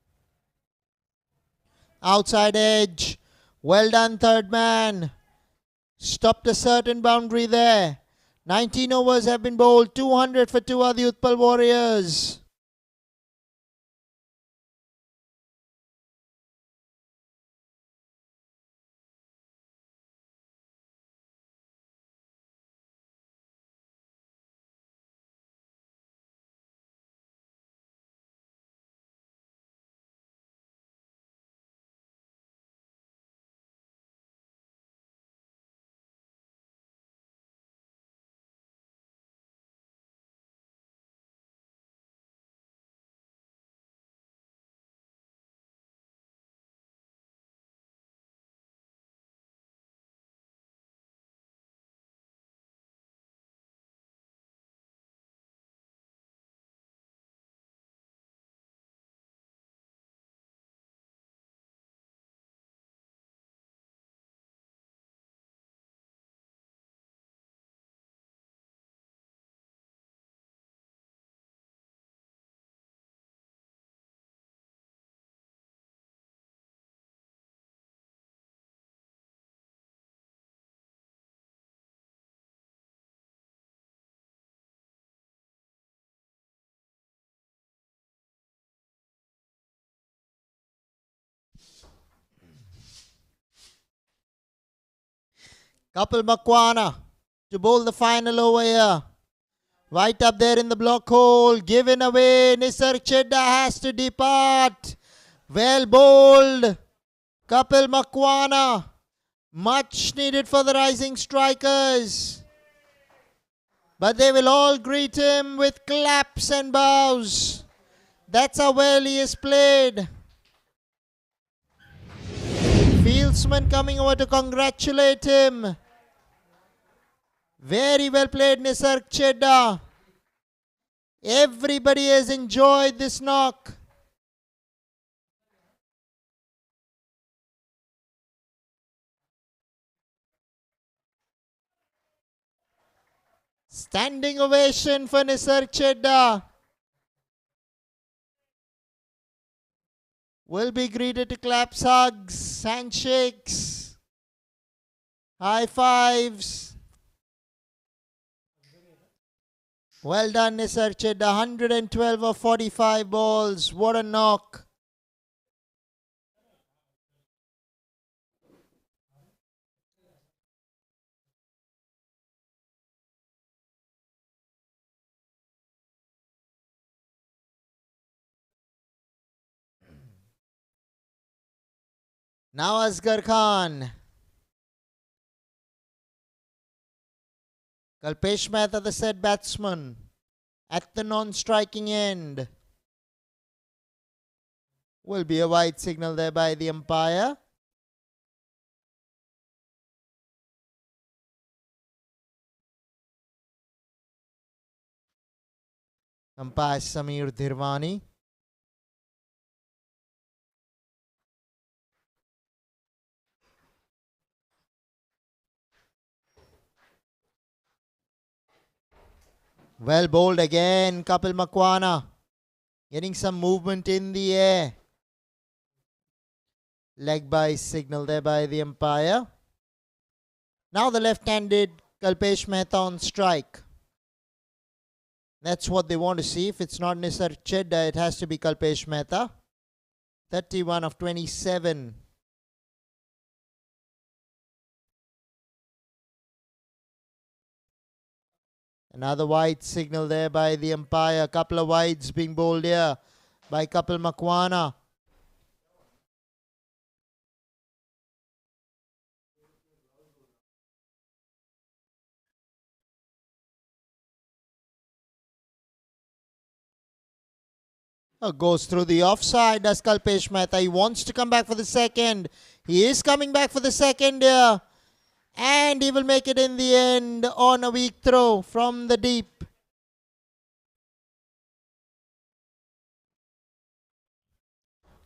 Outside edge. Well done, third man. Stopped a certain boundary there. 19 overs have been bowled. 200 for 2 are the Utpal Warriors. Kapil Makwana to bowl the final over here. Right up there in the block hole. Given away. Nisarg Chedda has to depart. Well bowled. Kapil Makwana. Much needed for the rising strikers. But they will all greet him with claps and bows. That's how well he has played. Fieldsman coming over to congratulate him. Very well played, Nisarg Chedda. Everybody has enjoyed this knock. Standing ovation for Nisarg Chedda. Will be greeted to claps, hugs, handshakes, high fives. Well done, Nisarg Chedda. 112 of 45 balls. What a knock. Now Asghar Khan. Kalpesh Mehta, the said batsman, at the non-striking end. Will be a wide signal there by the umpire. Umpire Samir Dhirwani. Well bowled again, Kapil Makwana. Getting some movement in the air. Leg by signal there by the umpire. Now the left-handed Kalpesh Mehta on strike. That's what they want to see. If it's not Nisarg Chedda, it has to be Kalpesh Mehta. 31 of 27. Another wide signal there by the umpire. A couple of wides being bowled here by Kapil Makwana. Goes through the offside, does Kalpesh Mehta. He wants to come back for the second. He is coming back for the second here. And he will make it in the end on a weak throw from the deep.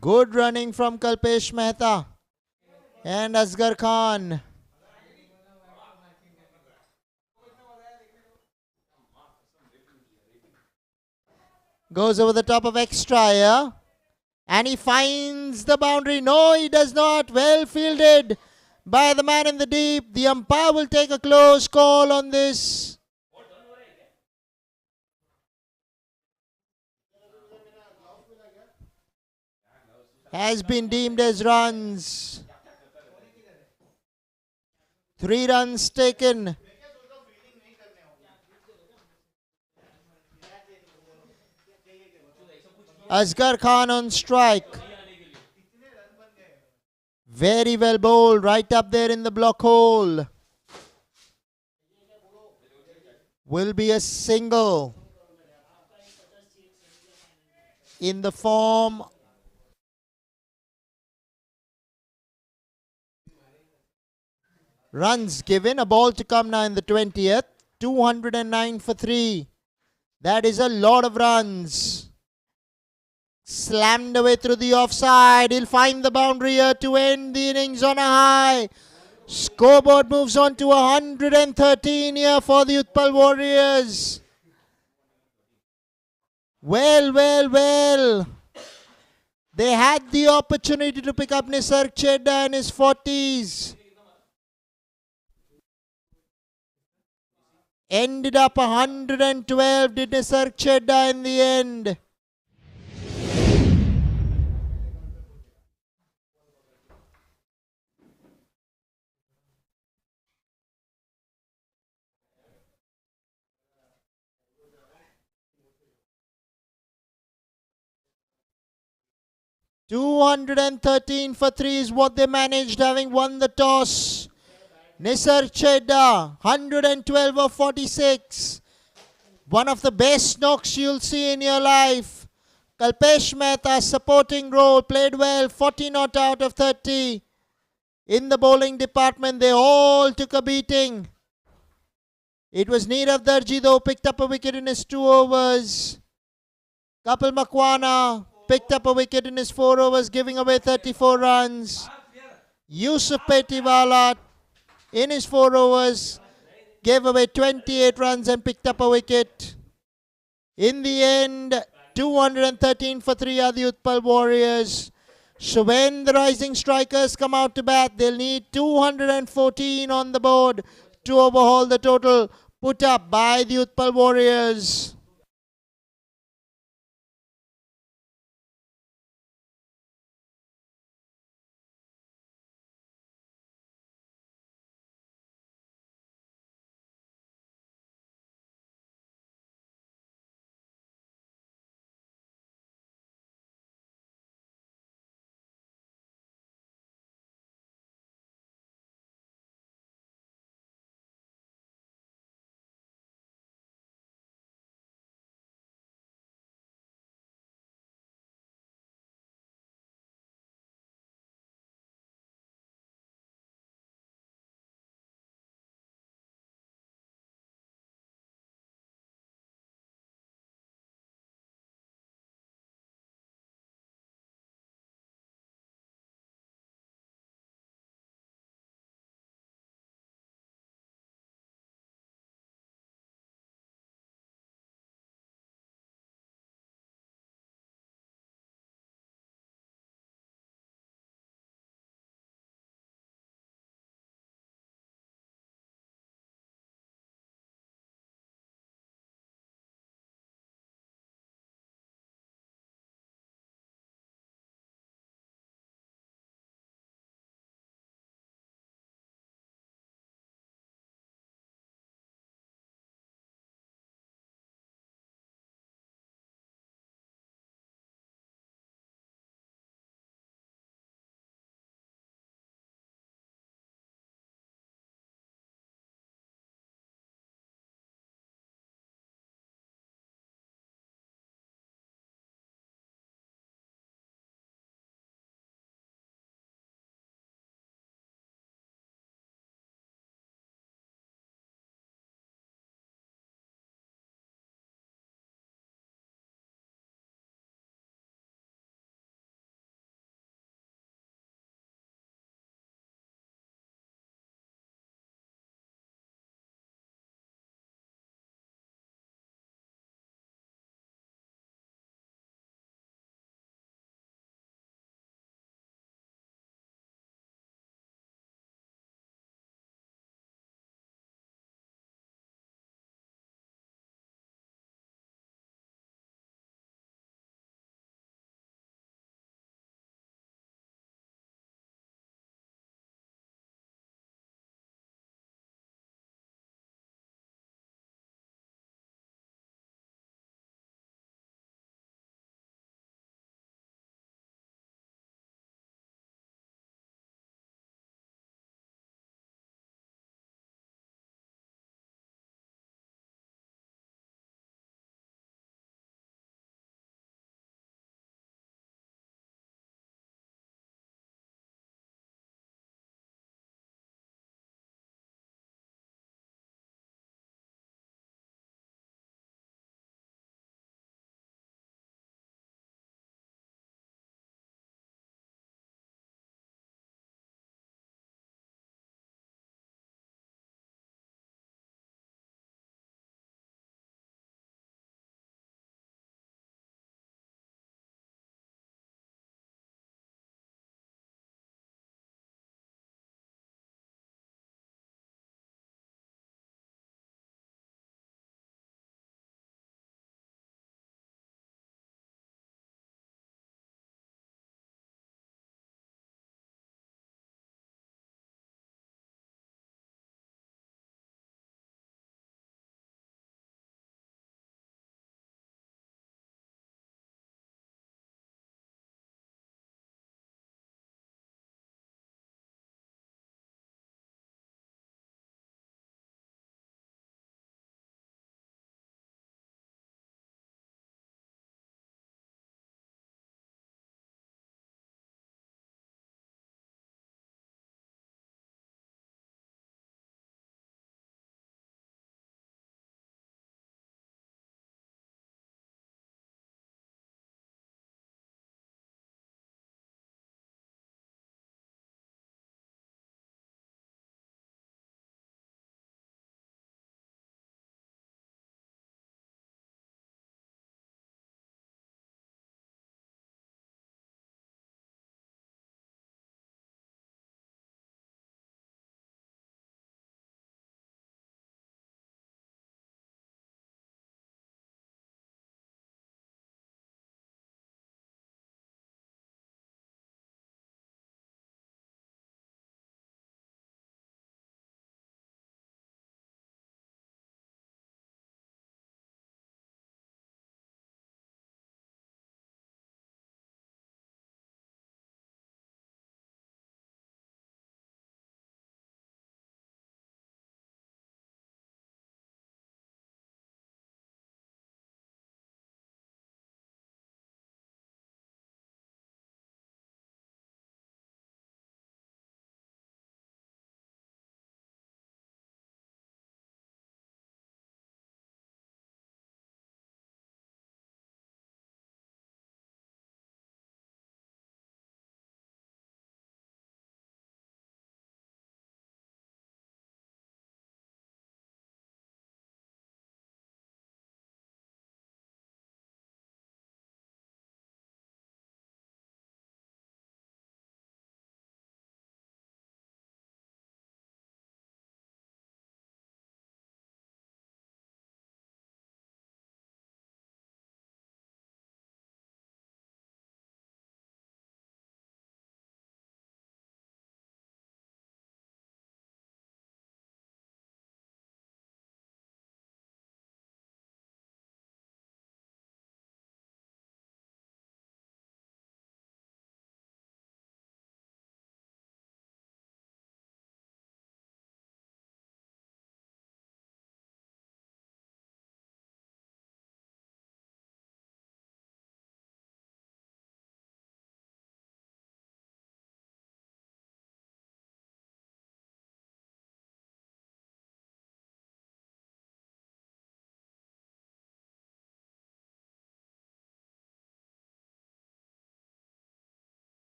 Good running from Kalpesh Mehta and Asghar Khan. Goes over the top of extra here. And he finds the boundary. No, he does not. Well fielded by the man in the deep. The umpire will take a close call on this. Has been deemed as runs. 3 runs taken. Asghar Khan on strike. Very well bowled, right up there in the block hole. Will be a single in the form runs given. A ball to come now in the 20th. 209 for 3. That is a lot of runs. Slammed away through the offside. He'll find the boundary here to end the innings on a high. Scoreboard moves on to 113 here for the Utpal Warriors. Well. They had the opportunity to pick up Nisarg Chedda in his 40s. Ended up 112 did Nisarg Chedda in the end. $213 for 3 is what they managed, having won the toss. Nisarg Chedda, 112 of 46. One of the best knocks you'll see in your life. Kalpesh Mehta, supporting role, played well, 40 not out of 30. In the bowling department, they all took a beating. It was Neerav Darji, though, picked up a wicket in his 2 overs. Kapil Makwana picked up a wicket in his 4 overs, giving away 34 runs. Yusuf Petiwala, in his 4 overs, gave away 28 runs and picked up a wicket. In the end, 213 for 3 are the Utpal Warriors. So when the rising strikers come out to bat, they'll need 214 on the board to overhaul the total put up by the Utpal Warriors.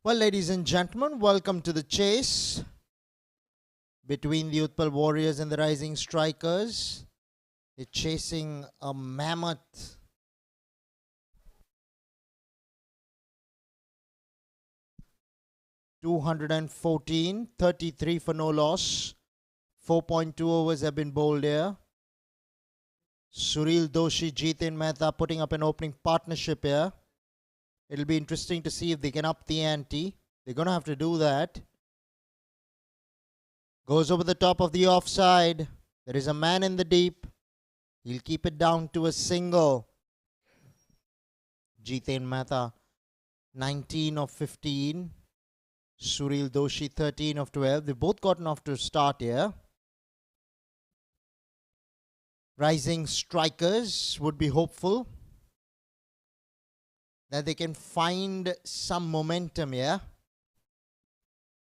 Well, ladies and gentlemen, welcome to the chase between the Utpal Warriors and the Rising Strikers. They're chasing a mammoth. (214), 33 for no loss. 4.2 overs have been bowled here. Suril Doshi, Jitin Mehta putting up an opening partnership here. It'll be interesting to see if they can up the ante. They're going to have to do that. Goes over the top of the offside. There is a man in the deep. He'll keep it down to a single. Jitin Mehta, 19 of 15. Suril Doshi, 13 of 12. They've both gotten off to a start here. Rising Strikers would be hopeful that they can find some momentum here.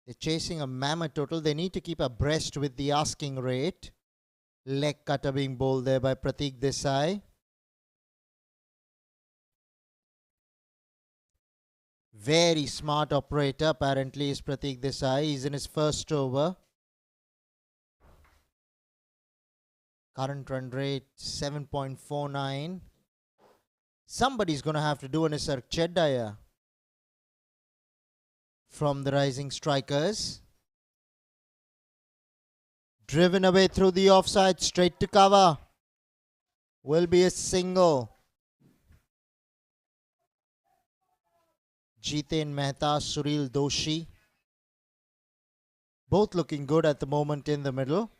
They're chasing a mammoth total. They need to keep abreast with the asking rate. Leg cutter being bowled there by Pratik Desai. Very smart operator apparently is Pratik Desai. He's in his first over. Current run rate 7.49. Somebody's going to have to do an Nisarg Chedda here from the Rising Strikers. Driven away through the offside, straight to cover. Will be a single. Jitin Mehta, Suril Doshi. Both looking good at the moment in the middle.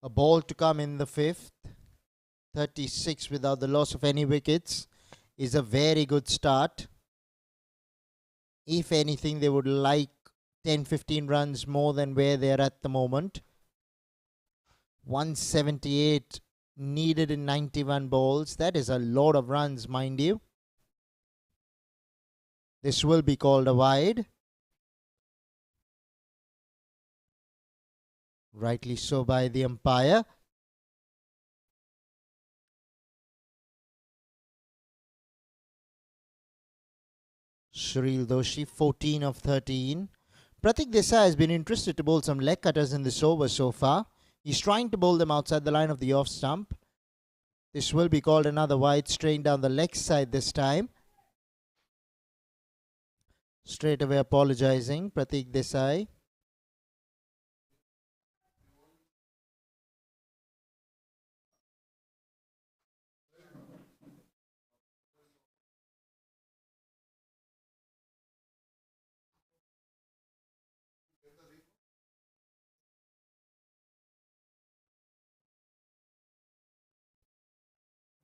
A ball to come in the fifth. 36 without the loss of any wickets is a very good start. If anything, they would like 10-15 runs more than where they are at the moment. 178 needed in 91 balls. That is a lot of runs, mind you. This will be called a wide. Rightly so by the umpire. Suril Doshi, 14 of 13. Pratik Desai has been interested to bowl some leg cutters in this over so far. He's trying to bowl them outside the line of the off stump. This will be called another wide, straying down the leg side this time. Straight away apologizing, Pratik Desai.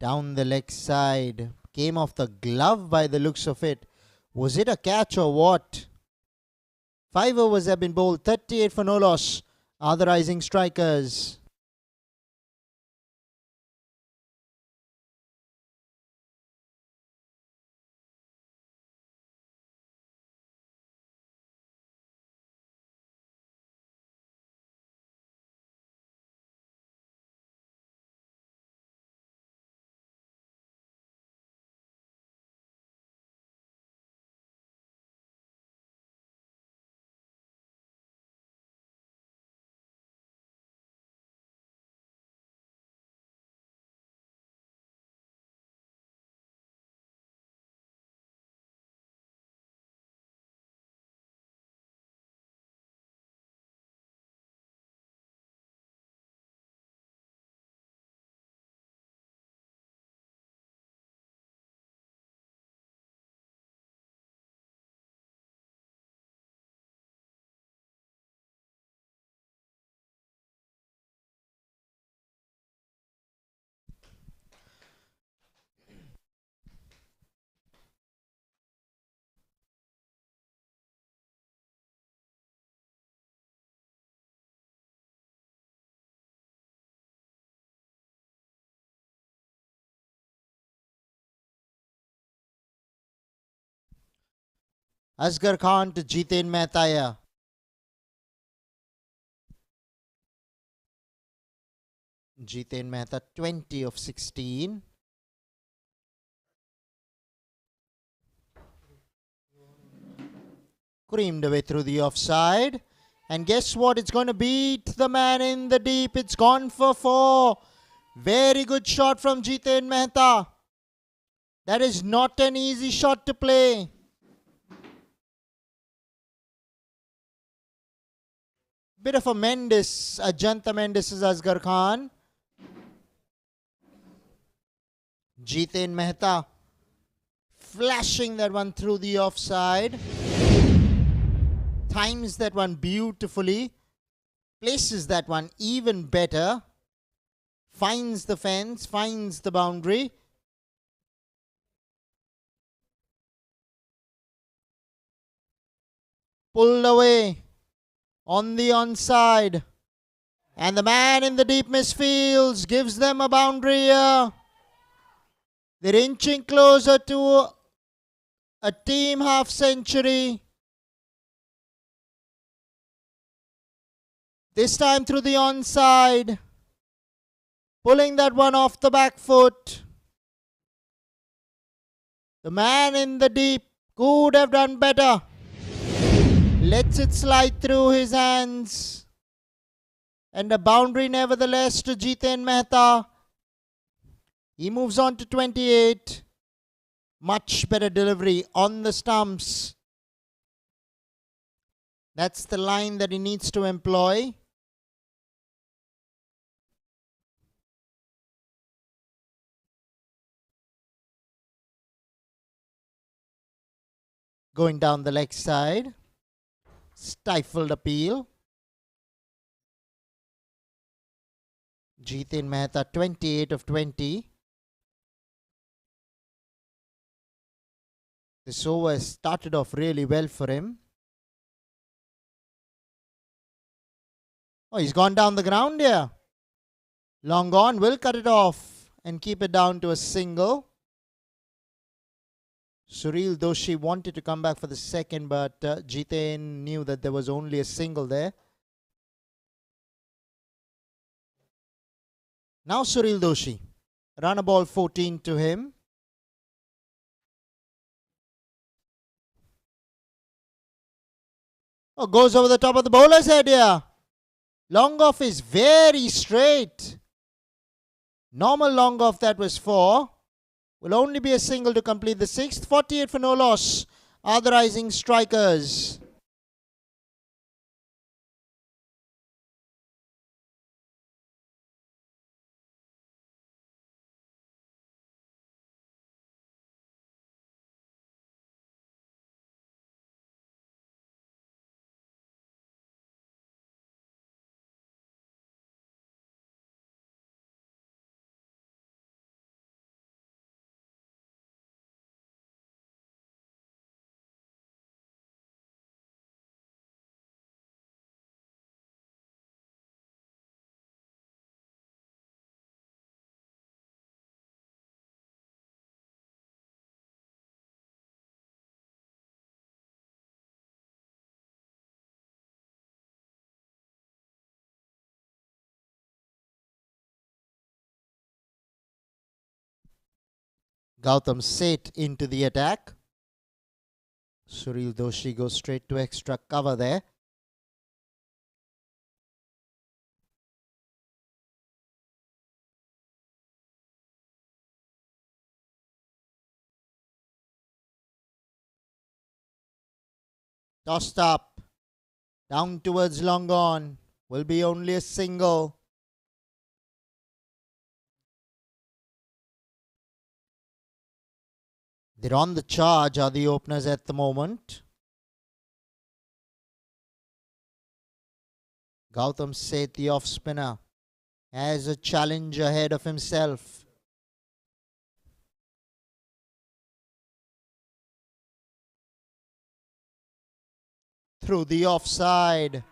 Down the leg side. Came off the glove by the looks of it. Was it a catch or what? 5 overs have been bowled. 38 for no loss. Are the Rising Strikers. Asghar Khan to Jitin Mehta. Jiten Mehta 20 of 16. Creamed away through the offside. And guess what? It's going to beat the man in the deep. It's gone for 4. Very good shot from Jiten Mehta. That is not an easy shot to play. Bit of a Mendes, Ajanta Mendes is Asghar Khan. Jiten Mehta flashing that one through the offside. Times that one beautifully. Places that one even better. Finds the fence, finds the boundary. Pulled away on the onside. And the man in the deep misfields gives them a boundary here. They're inching closer to a team half century. This time through the onside. Pulling that one off the back foot. The man in the deep could have done better. Lets it slide through his hands. And a boundary nevertheless to Jiten Mehta. He moves on to 28. Much better delivery on the stumps. That's the line that he needs to employ. Going down the leg side. Stifled appeal. Jiten Mehta 28 of 20. This over started off really well for him. Oh, he's gone down the ground here. Long on, will cut it off and keep it down to a single. Sureel Doshi wanted to come back for the second, but Jiten knew that there was only a single there. Now Sureel Doshi. Run a ball 14 to him. Oh, goes over the top of the bowler's head here. Long off is very straight. Normal long off, that was 4. Will only be a single to complete the 6th. 48 for no loss. Are the rising strikers. Gautam Seth into the attack. Sureel Doshi goes straight to extra cover there. Tossed up. Down towards long on. Will be only a single. They're on the charge, are the openers at the moment. Gautam Seth, the off spinner, has a challenge ahead of himself. Through the offside.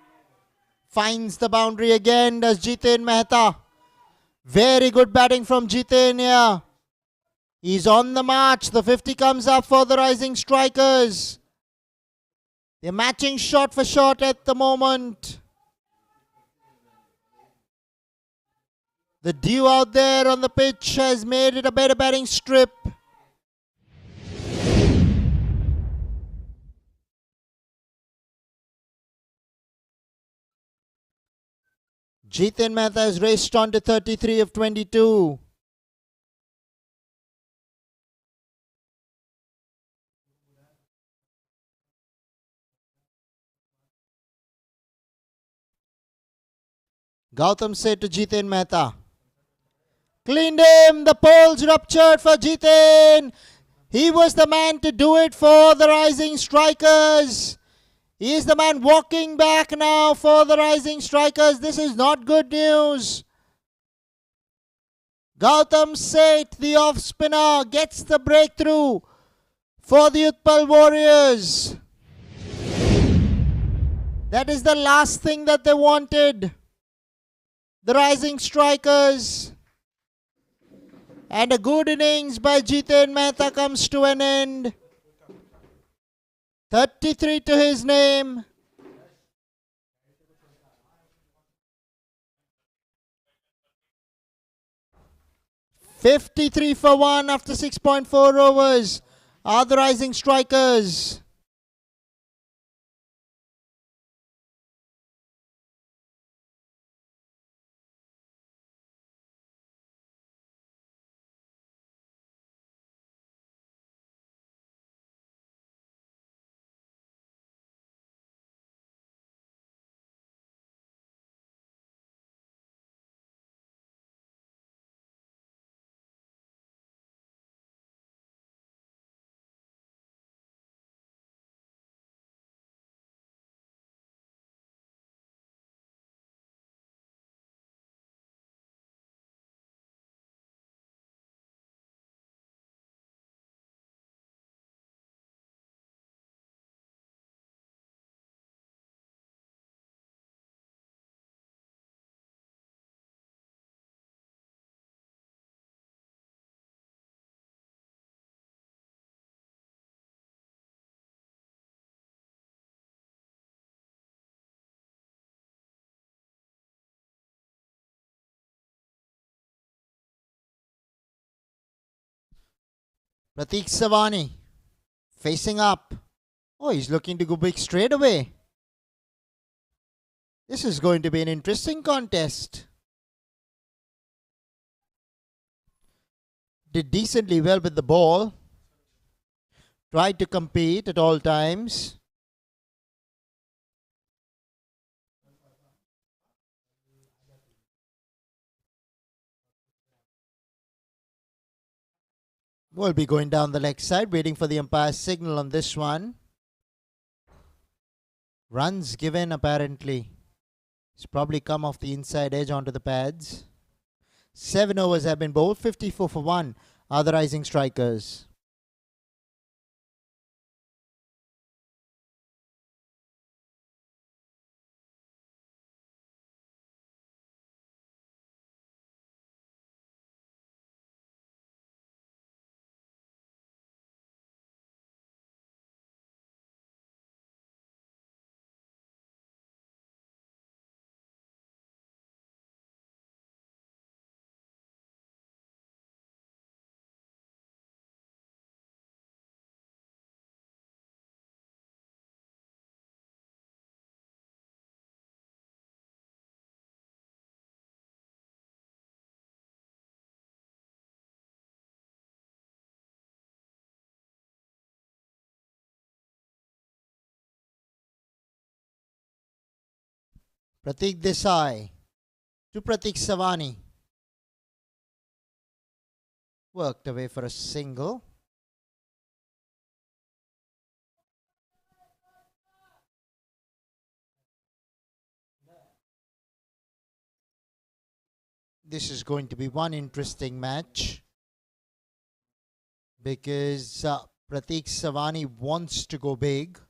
Finds the boundary again, does Jiten Mehta. Very good batting from Jiten here. He's on the march. The 50 comes up for the rising strikers. They're matching shot for shot at the moment. The dew out there on the pitch has made it a better batting strip. Jiten Mehta has raced on to 33 of 22. Gautam said to Jiten Mehta, cleaned him, the poles ruptured for Jiten. He was the man to do it for the rising strikers. He is the man walking back now for the rising strikers. This is not good news. Gautam Seth, the off spinner, gets the breakthrough for the Utpal Warriors. That is the last thing that they wanted. The rising strikers. And a good innings by Jiten Mehta comes to an end. 33 to his name. "53 for 1 after 6.4 overs are the rising strikers." Pratik Savani facing up. Oh, he's looking to go big straight away. This is going to be an interesting contest. Did decently well with the ball. Tried to compete at all times. We'll be going down the leg side, waiting for the umpire's signal on this one. Runs given apparently. It's probably come off the inside edge onto the pads. 7 overs have been bowled. 54 for 1 are the rising strikers. Pratik Desai to Pratik Savani. Worked away for a single. This is going to be one interesting match because Pratik Savani wants to go big.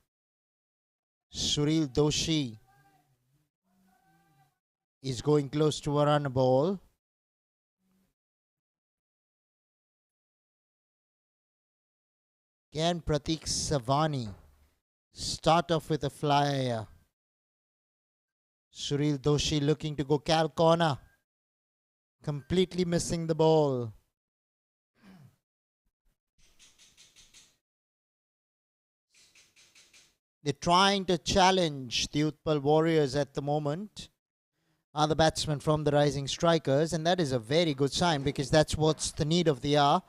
Suril Doshi is going close to a run ball. Can Pratik Savani start off with a flyer? Suril Doshi looking to go Cal corner. Completely missing the ball. They're trying to challenge the Utpal Warriors at the moment. Are the batsmen from the Rising Strikers, and that is a very good sign because that's what's the need of the hour.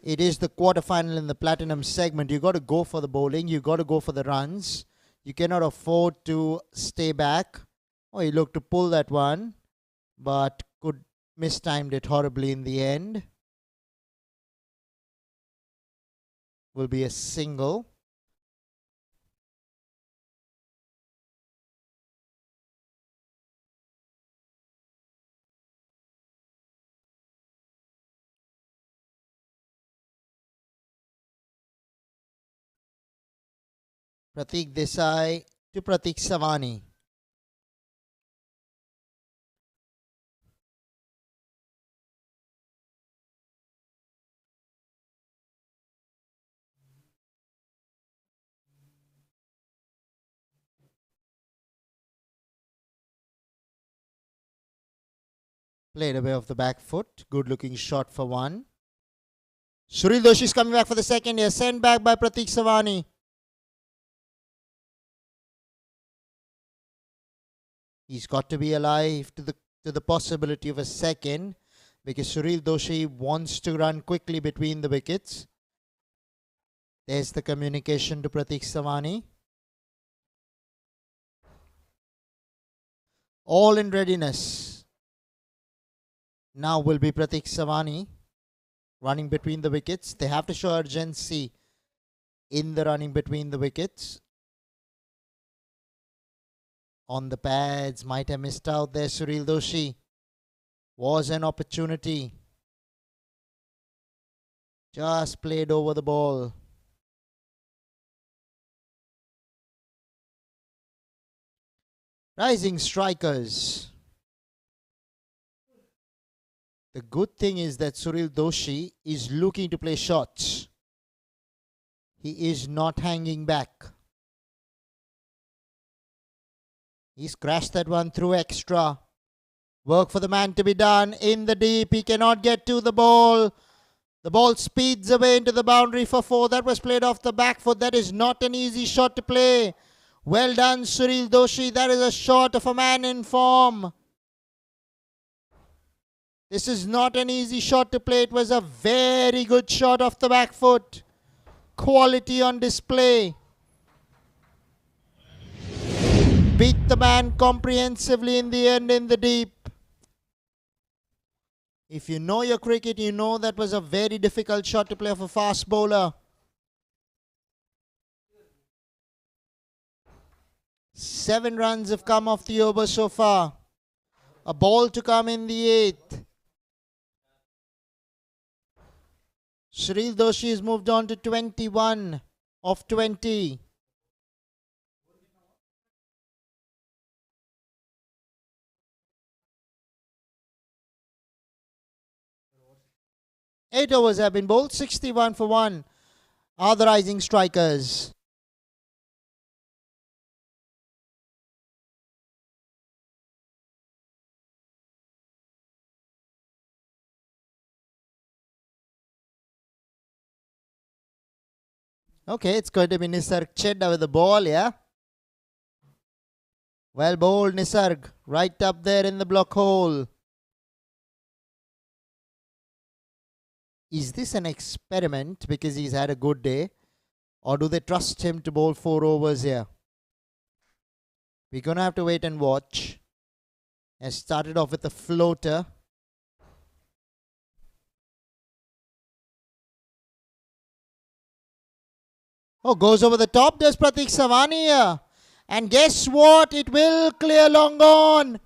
It is the quarterfinal in the Platinum segment. You got to go for the bowling. You got to go for the runs. You cannot afford to stay back. Oh, he looked to pull that one, but could mistimed it horribly in the end. Will be a single. Pratik Desai to Pratik Savani. Played away off the back foot. Good looking shot for one. Suril Doshi is coming back for the second here. Sent back by Pratik Savani. He's got to be alive to the possibility of a second because Suril Doshi wants to run quickly between the wickets. There's the communication to Pratik Savani. All in readiness. Now will be Pratik Savani running between the wickets. They have to show urgency in the running between the wickets. On the pads, might have missed out there. Suril Doshi was an opportunity. Just played over the ball. Rising Strikers. The good thing is that Suril Doshi is looking to play shots. He is not hanging back. He's crashed that one through extra. Work for the man to be done in the deep. He cannot get to the ball. The ball speeds away into the boundary for 4. That was played off the back foot. That is not an easy shot to play. Well done, Suril Doshi. That is a shot of a man in form. This is not an easy shot to play. It was a very good shot off the back foot. Quality on display. Beat the man comprehensively in the end in the deep. If you know your cricket, you know that was a very difficult shot to play off a fast bowler. 7 runs have come off the over so far. A ball to come in the 8th. Suril Doshi has moved on to 21 of 20. Eight overs have been bowled. 61 for 1 are the Rising Strikers. Okay, it's going to be Nisarg Chedda with the ball, yeah? Well bowled, Nisarg. Right up there in the block hole. Is this an experiment because he's had a good day? Or do they trust him to bowl 4 overs here? We're going to have to wait and watch. Has started off with a floater. Oh, goes over the top. Does Pratik Savani here. And guess what? It will clear long on.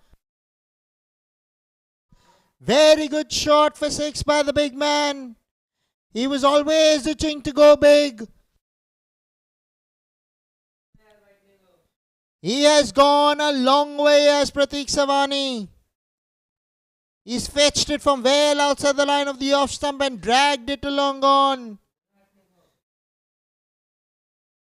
Very good shot for 6 by the big man. He was always itching to go big. He has gone a long way as Pratik Savani. He's fetched it from well outside the line of the off stump and dragged it to long on.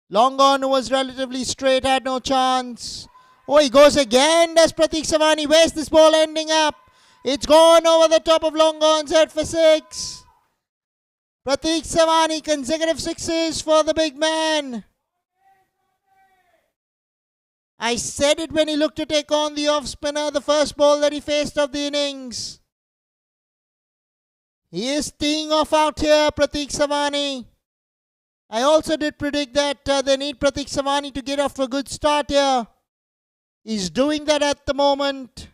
Long on, who was relatively straight, had no chance. Oh, he goes again. Does Pratik Savani? Where's this ball ending up? It's gone over the top of long on's head for 6. Pratik Savani, consecutive 6s for the big man. I said it when he looked to take on the off spinner, the first ball that he faced of the innings. He is teeing off out here, Pratik Savani. I also did predict that they need Pratik Savani to get off to a good start here. He's doing that at the moment.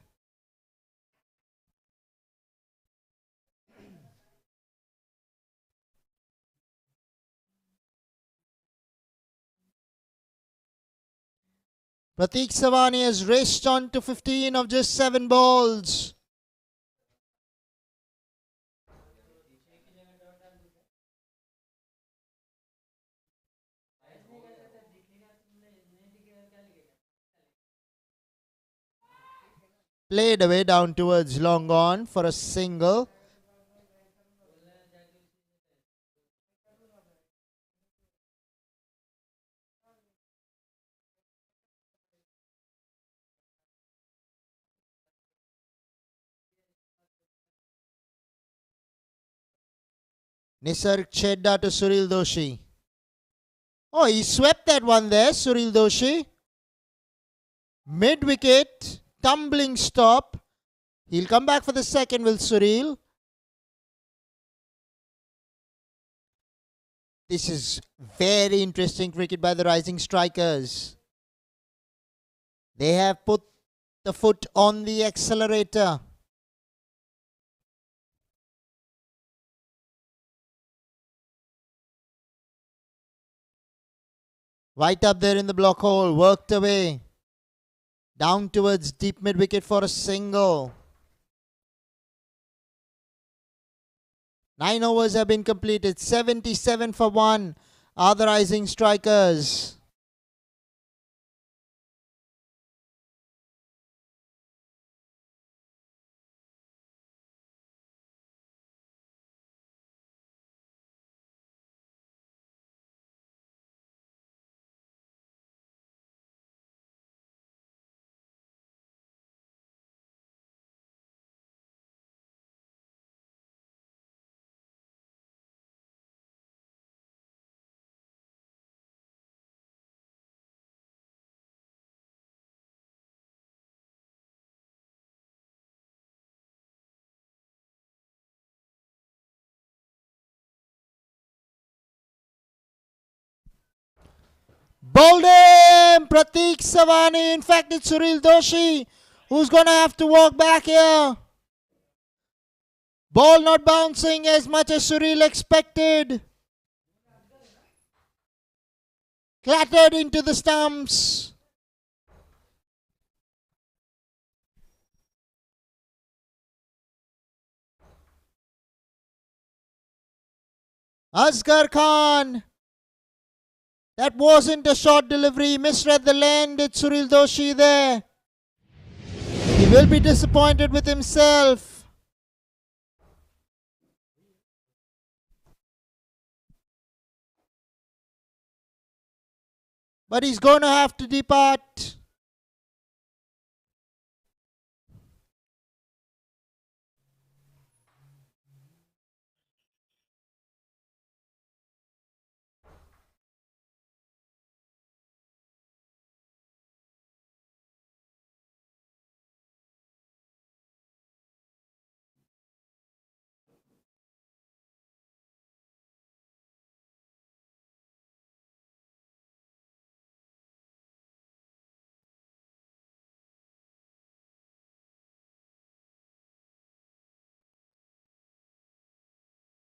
Pratik Savani has raced on to 15 of just 7 balls. Played away down towards long on for a single. Nisarg Chedda to Suril Doshi. Oh, he swept that one there, Suril Doshi. Mid-wicket, tumbling stop. He'll come back for the second with Suril. This is very interesting cricket by the rising strikers. They have put the foot on the accelerator. Right up there in the block hole, worked away. Down towards deep mid-wicket for a single. 9 overs have been completed. 77 for 1 are the rising strikers. Bowled him! Pratik Savani. In fact, it's Suril Doshi who's going to have to walk back here. Ball not bouncing as much as Suril expected. Clattered into the stumps. Asghar Khan. That wasn't a short delivery. Misread the land. It's Suril Doshi there. He will be disappointed with himself. But he's going to have to depart.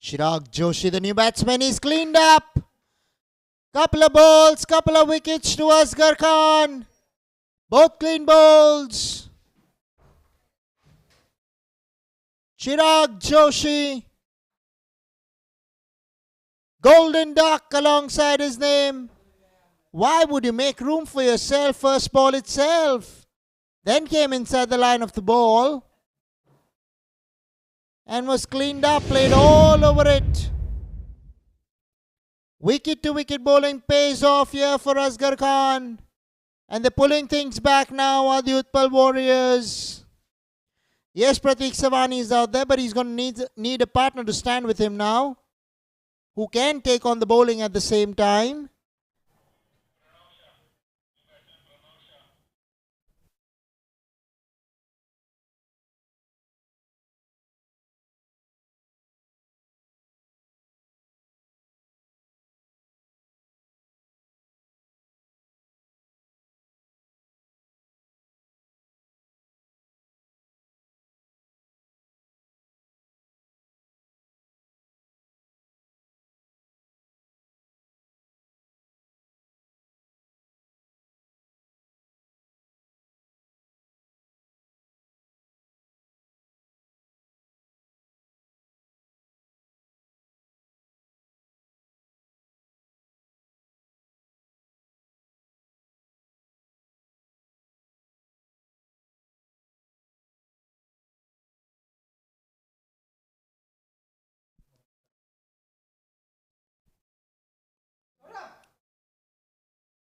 Chirag Joshi, the new batsman, is cleaned up. Couple of balls, couple of wickets to Asghar Khan. Both clean bowls. Chirag Joshi. Golden Duck alongside his name. Why would you make room for yourself first ball itself? Then came inside the line of the ball. And was cleaned up, played all over it. Wicket to wicket bowling pays off here for Asghar Khan. And they're pulling things back now are the Utpal Warriors. Yes, Pratik Savani is out there, but he's going to need a partner to stand with him now, who can take on the bowling at the same time.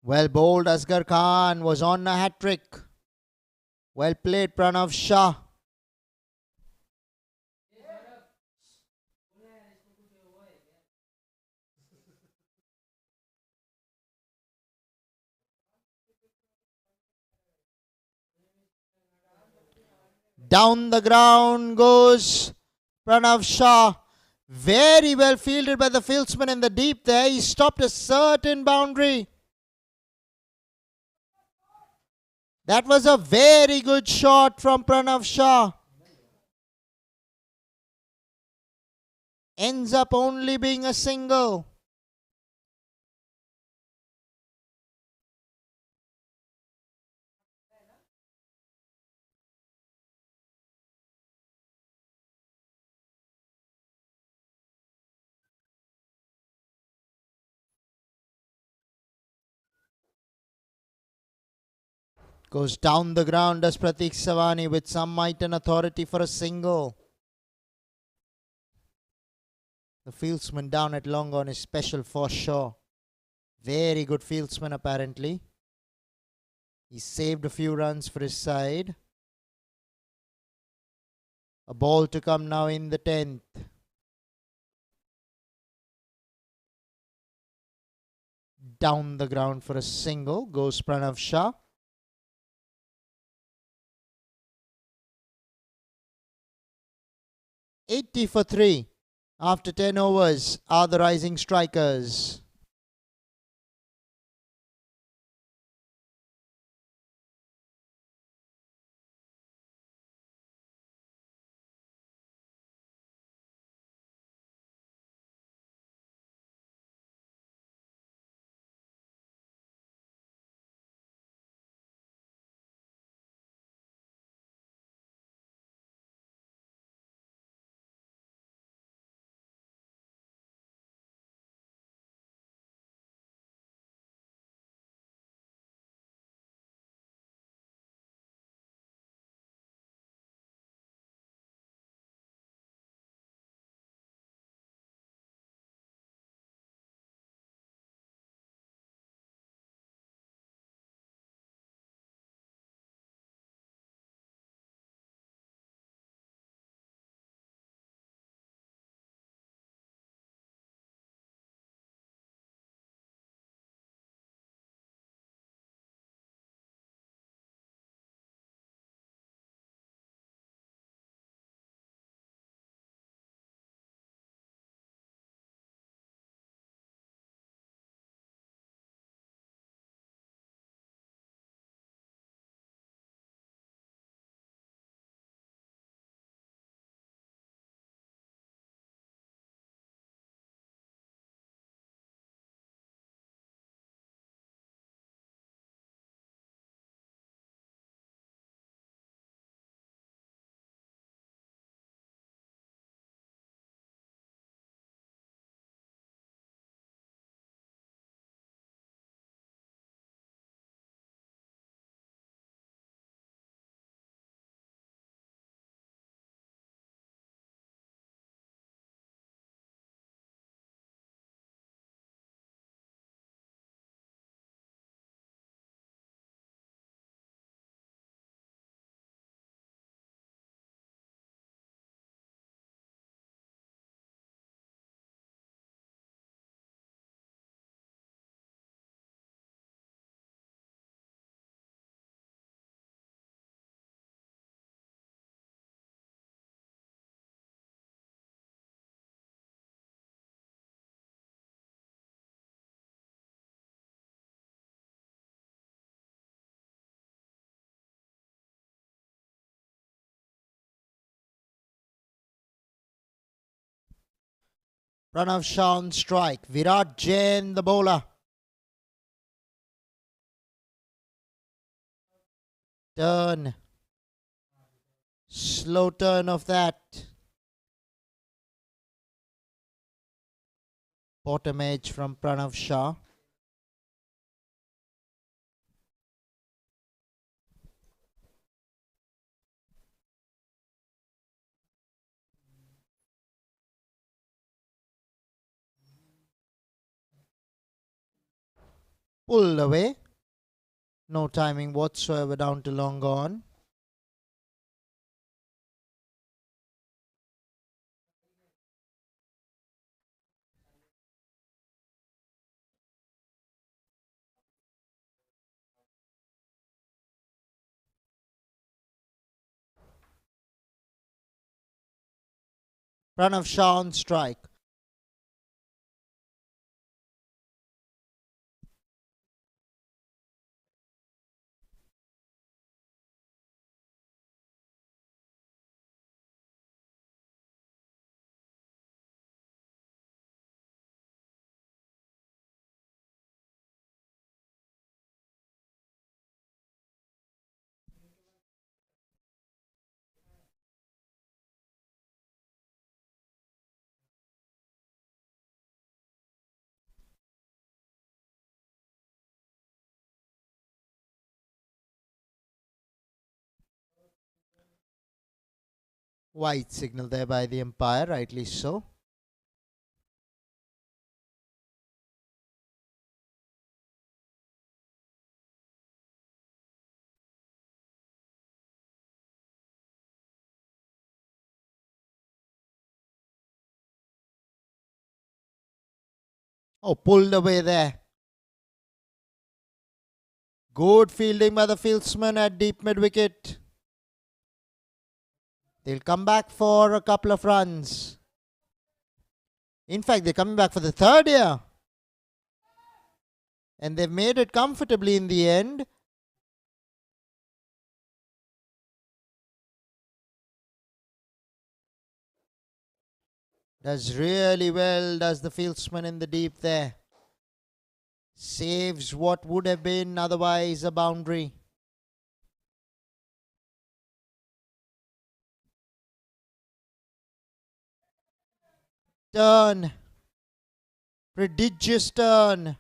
Well bowled, Asghar Khan was on a hat trick. Well played, Pranav Shah. Down the ground goes Pranav Shah. Very well fielded by the fieldsman in the deep there. He stopped a certain boundary. That was a very good shot from Pranav Shah. Ends up only being a single. Goes down the ground as Pratik Savani with some might and authority for a single. The fieldsman down at long on is special for sure. Very good fieldsman apparently. He saved a few runs for his side. A ball to come now in the 10th. Down the ground for a single goes Pranav Shah. 80 for 3 after 10 overs are the rising strikers. Pranav Shah on strike. Virat Jain, the bowler. Turn. Slow turn of that. Bottom edge from Pranav Shah. Pulled away. No timing whatsoever down to long on. Pranav Shah on strike. White signal there by the umpire, rightly so. Oh, pulled away there. Good fielding by the fieldsman at deep mid wicket. They'll come back for a couple of runs. In fact, they're coming back for the third here. And they've made it comfortably in the end. Does really well, does the fieldsman in the deep there. Saves what would have been otherwise a boundary. Turn. Prodigious turn.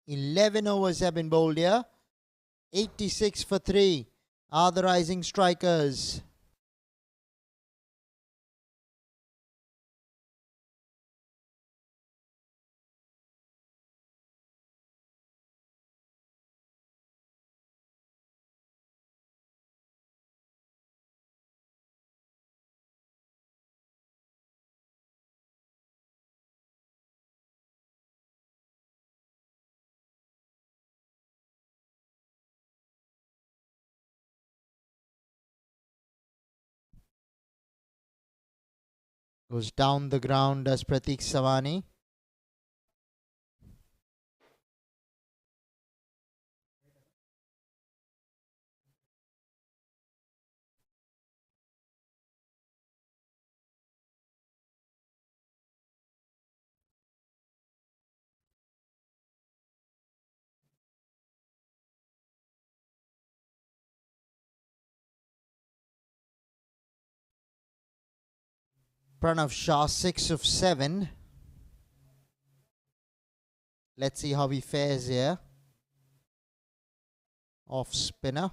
"11 overs have been bowled here. 86 for 3 are the rising strikers. Goes down the ground as Pratik Savani. Pranav Shah 6 of 7. Let's see how he fares here. Off spinner.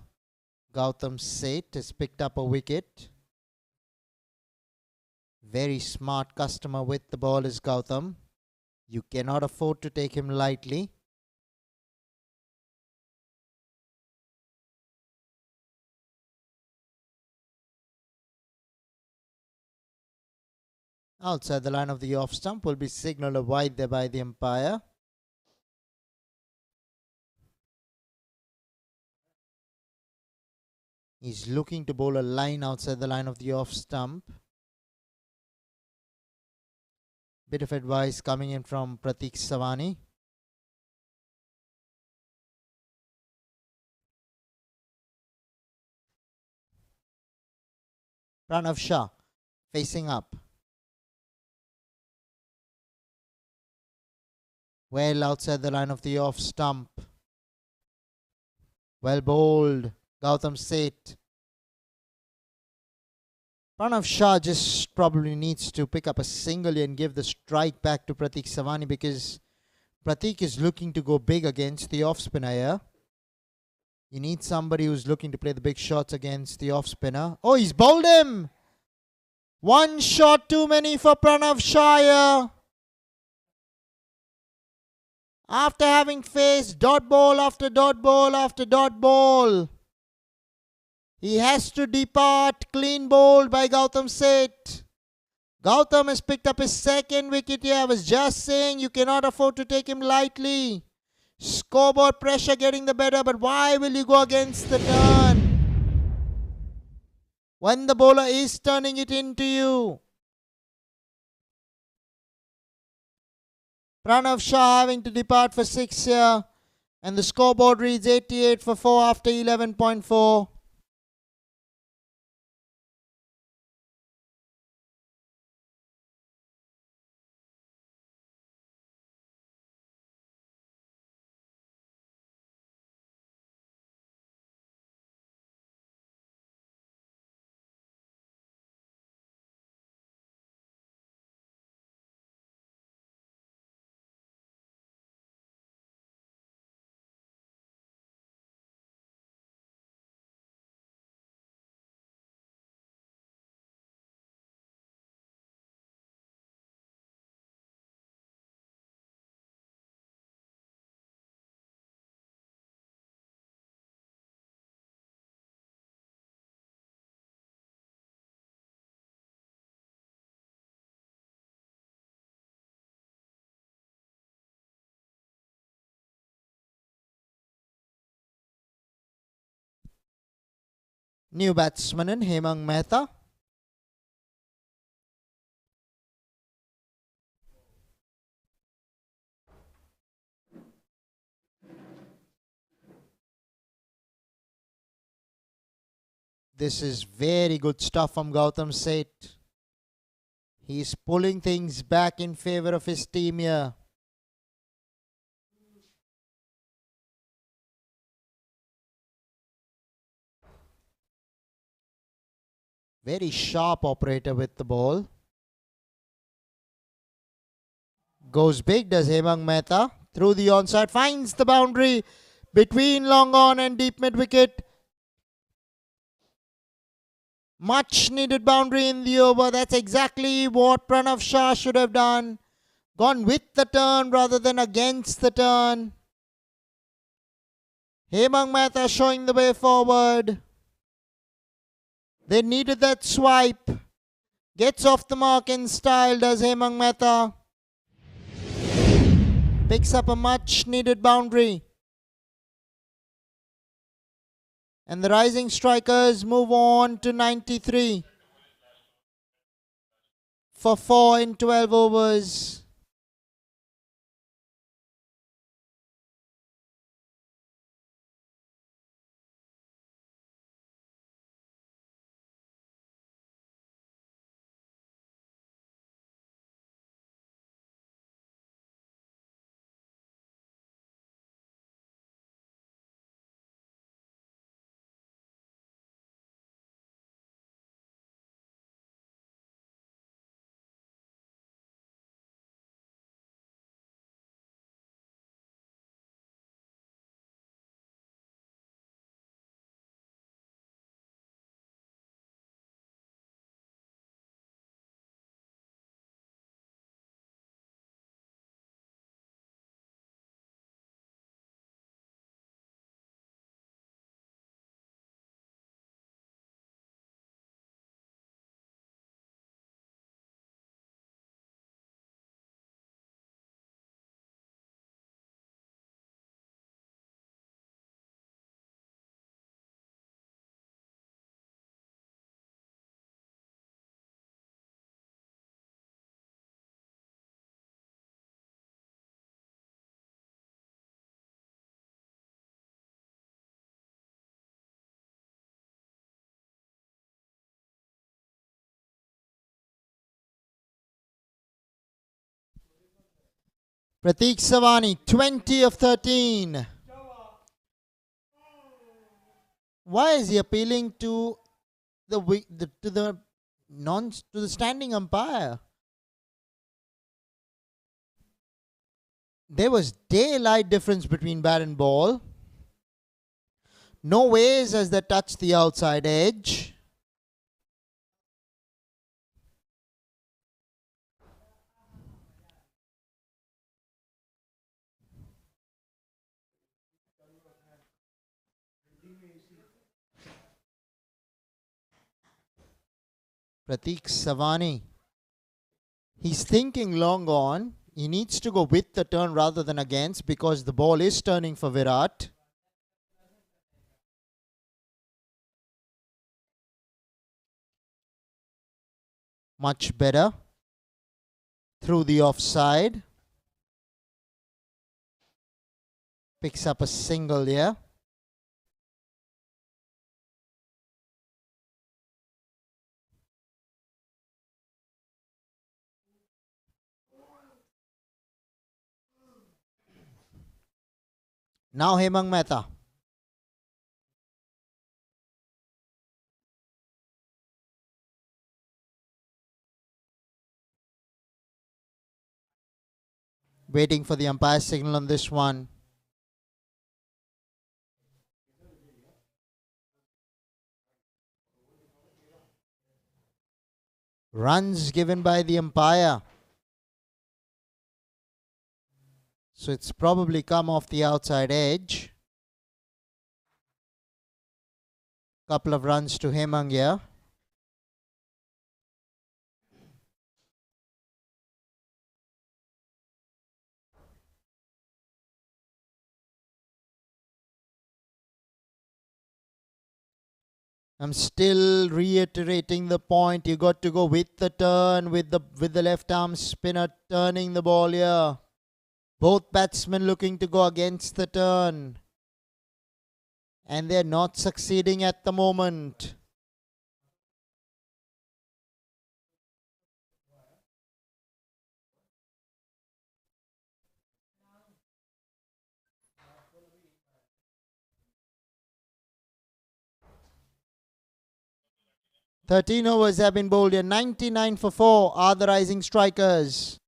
Gautam Seth has picked up a wicket. Very smart customer with the ball is Gautam. You cannot afford to take him lightly. Outside the line of the off stump will be signaled a wide there by the umpire. He's looking to bowl a line outside the line of the off stump. Bit of advice coming in from Pratik Savani. Pranav Shah facing up. Well outside the line of the off stump. Well bowled. Gautam Seth. Pranav Shah just probably needs to pick up a single and give the strike back to Pratik Savani, because Pratik is looking to go big against the off spinner here. You need somebody who's looking to play the big shots against the off spinner. Oh, he's bowled him! One shot too many for Pranav Shah here. After having faced dot ball after dot ball after dot ball, he has to depart, clean bowled by Gautam Seth. Gautam has picked up his second wicket here. I was just saying you cannot afford to take him lightly. Scoreboard pressure getting the better, but why will you go against the turn when the bowler is turning it into you? Pranav Shah having to depart for 6 here, and the scoreboard reads 88 for 4 after 11.4. New batsman in Hemang Mehta. This is very good stuff from Gautam Seth. He's pulling things back in favor of his team here. Very sharp operator with the ball. Goes big, does Hemang Mehta. Through the onside, finds the boundary between long on and deep mid wicket. Much needed boundary in the over. That's exactly what Pranav Shah should have done. Gone with the turn rather than against the turn. Hemang Mehta showing the way forward. They needed that swipe. Gets off the mark in style, does Hemang Mehta. Picks up a much needed boundary. And the rising strikers move on to 93 for 4 in 12 overs. Pratik Savani, 20 of 13. Why is he appealing to the standing umpire? There was daylight difference between bat and ball. No ways as they touched the outside edge. Pratik Savani. He's thinking long on. He needs to go with the turn rather than against because the ball is turning for Virat. Much better. Through the offside. Picks up a single here. Now Hemang Mehta. Waiting for the umpire's signal on this one. Runs given by the umpire. So it's probably come off the outside edge. Couple of runs to Hemang here. I'm still reiterating the point. You got to go with the turn, with the left arm spinner turning the ball here. Both batsmen looking to go against the turn. And they're not succeeding at the moment. "13 overs have been bowled here. 99 for 4 are the rising strikers.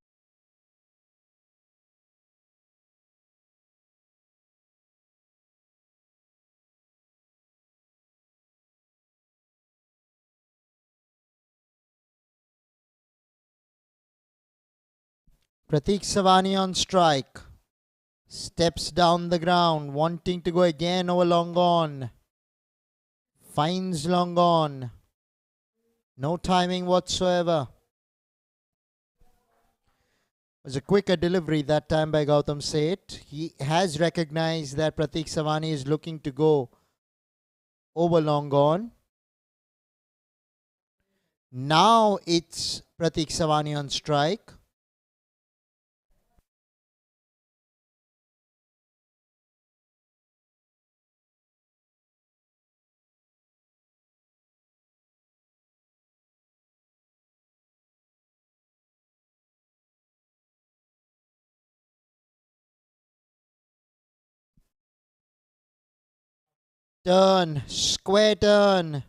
Pratik Savani on strike. Steps down the ground, wanting to go again over long on. Finds long on. No timing whatsoever. It was a quicker delivery that time by Gautam Seth. He has recognized that Pratik Savani is looking to go over long on. Now it's Pratik Savani on strike. Turn, square turn.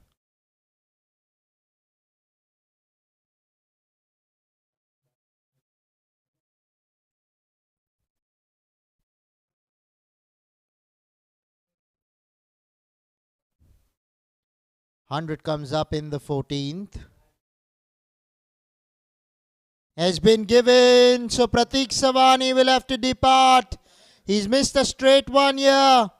Hundred comes up in the 14th. Has been given, so Pratik Savani will have to depart. He's missed a straight one here.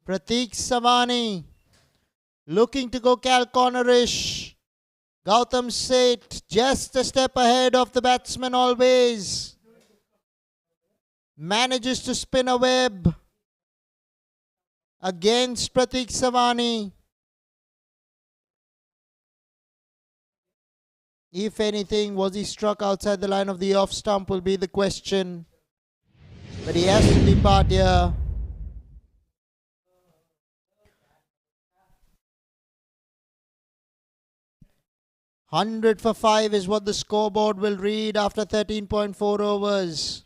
Pratik Savani looking to go Cal cornerish. Gautam Seth just a step ahead of the batsman always. Manages to spin a web against Pratik Savani. If anything, was he struck outside the line of the off stump will be the question. But he has to depart here. 100 for 5 is what the scoreboard will read after 13.4 overs.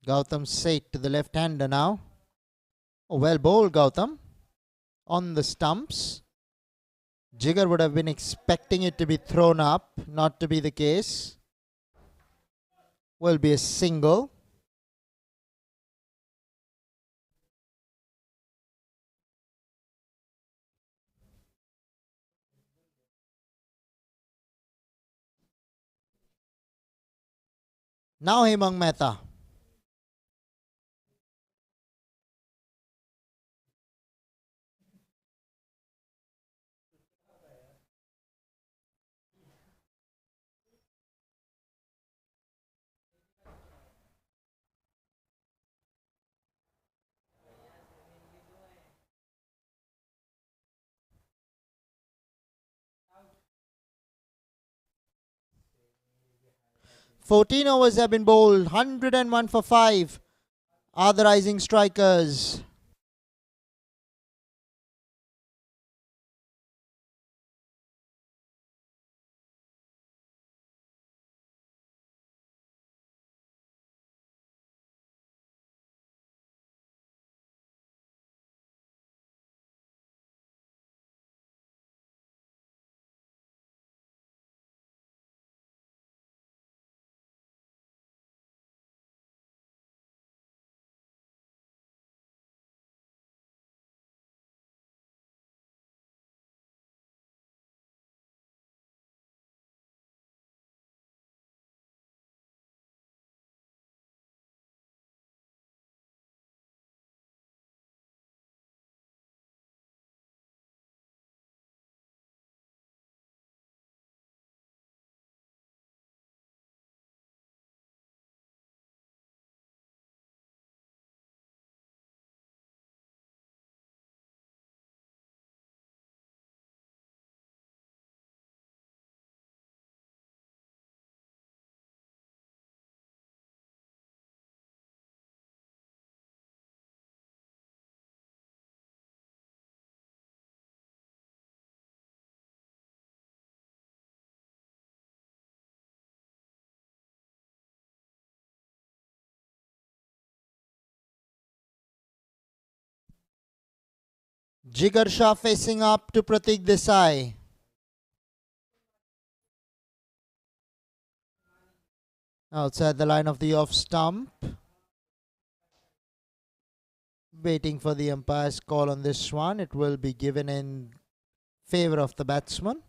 Gautam Seth to the left-hander now. Oh, well bowled, Gautam. On the stumps. Jigar would have been expecting it to be thrown up. Not to be the case. Will be a single. Now Hemang Mehta. Fourteen overs have been bowled. 101 for 5 are the rising strikers. Jigar Shah facing up to Pratik Desai. Outside the line of the off stump. Waiting for the umpire's call on this one. It will be given in favor of the batsman.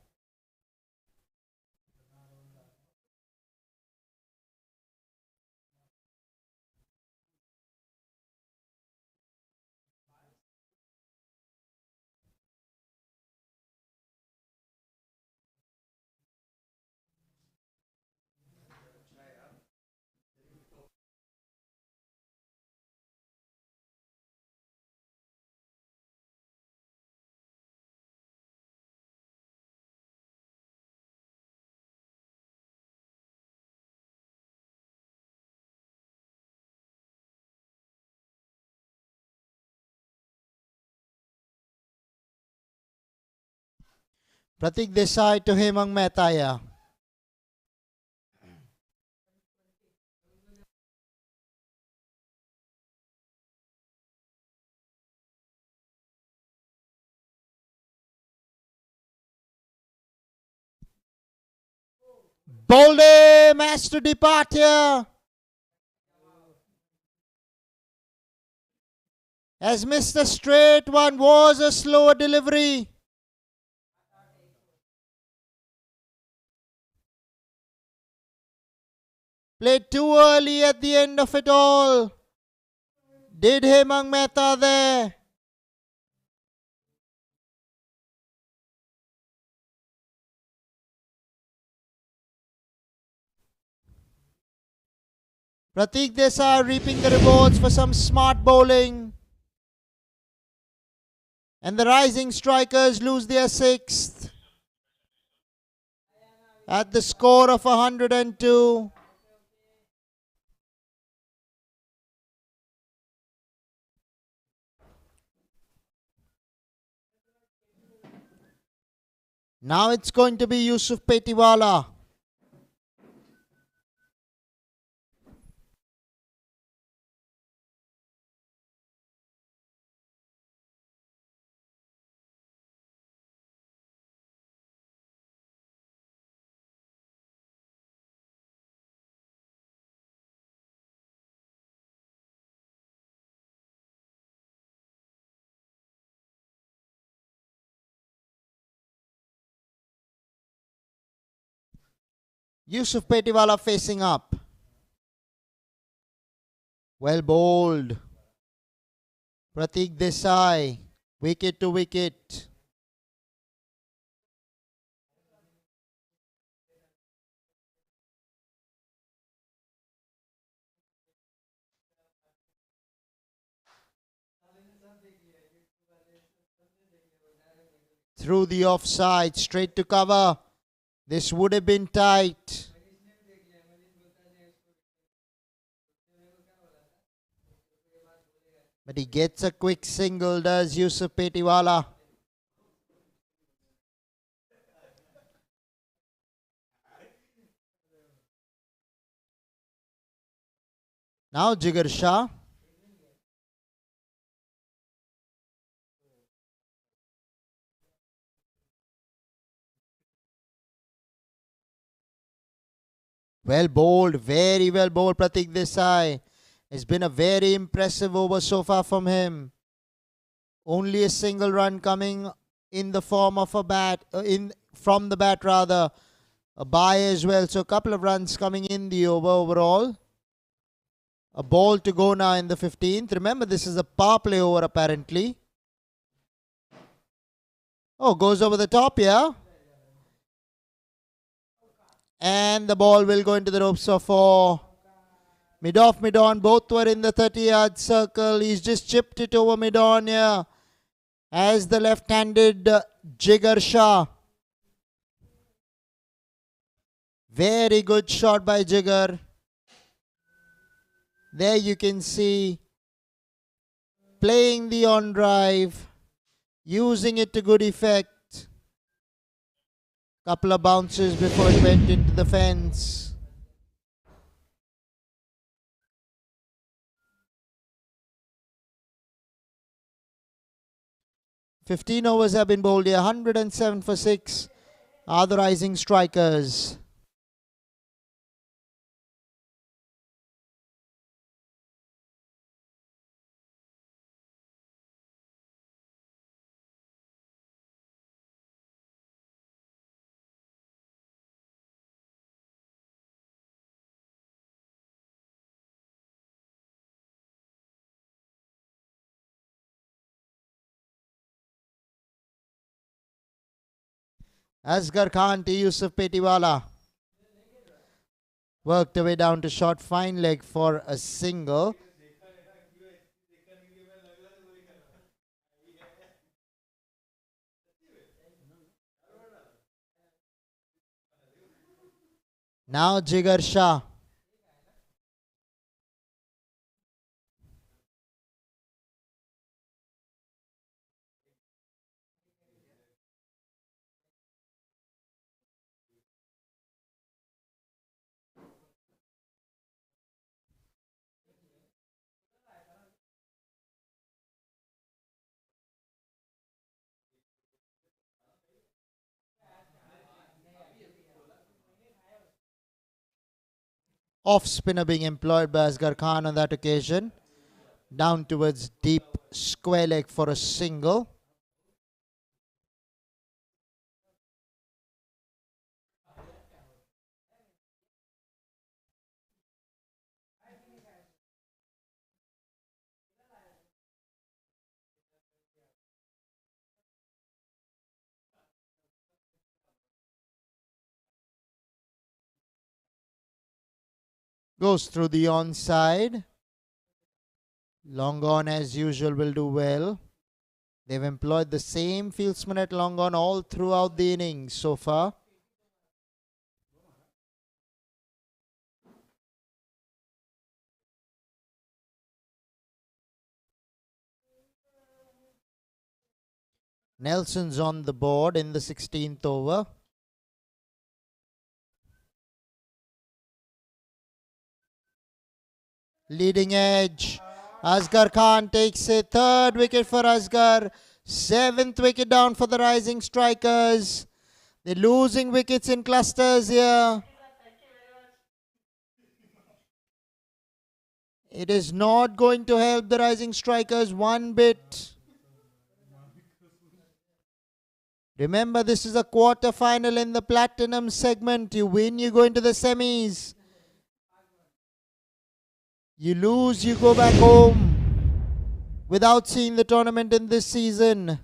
Pratik Desai to Hemang Mehta. Bowled him, has to depart here. Has missed a straight one, was a slower delivery. Played too early at the end of it all. Did Hemang Mehta there? Pratik Desai reaping the rewards for some smart bowling. And the rising strikers lose their sixth at the score of 102. Now it's going to be Yusuf Petiwala. Yusuf Petiwala facing up. Well bowled. Pratik Desai. Wicket to wicket. Through the offside. Straight to cover. This would have been tight. But he gets a quick single, does Yusuf Petiwala. Now Jigar Shah. Well bowled, very well bowled Pratik Desai. It's been a very impressive over so far from him. Only a single run coming in the form of a bat, from the bat rather. A bye as well. So a couple of runs coming in the over overall. A ball to go now in the 15th. Remember, this is a power play over apparently. Oh, goes over the top, yeah. And the ball will go into the ropes of 4. Mid off, mid on. Both were in the 30-yard circle. He's just chipped it over mid on here. As the left-handed Jigar Shah. Very good shot by Jigar. There you can see playing the on drive, using it to good effect. Couple of bounces before it went into the fence. "15 overs have been bowled here. 107 for 6 are the rising strikers. Asghar Khan to Yusuf Petiwala. Worked away down to short fine leg for a single. Now Jigar Shah. Off spinner being employed by Asghar Khan on that occasion. Down towards deep square leg for a single. Goes through the onside. Long on as usual will do well. They've employed the same fieldsman at long on all throughout the innings so far. Nelson's on the board in the 16th over. Leading edge. Asghar Khan takes a third wicket for Asghar. 7th wicket down for the rising strikers. They're losing wickets in clusters here. It is not going to help the rising strikers one bit. Remember, this is a quarter final in the platinum segment. You win, you go into the semis. You lose, you go back home without seeing the tournament in this season.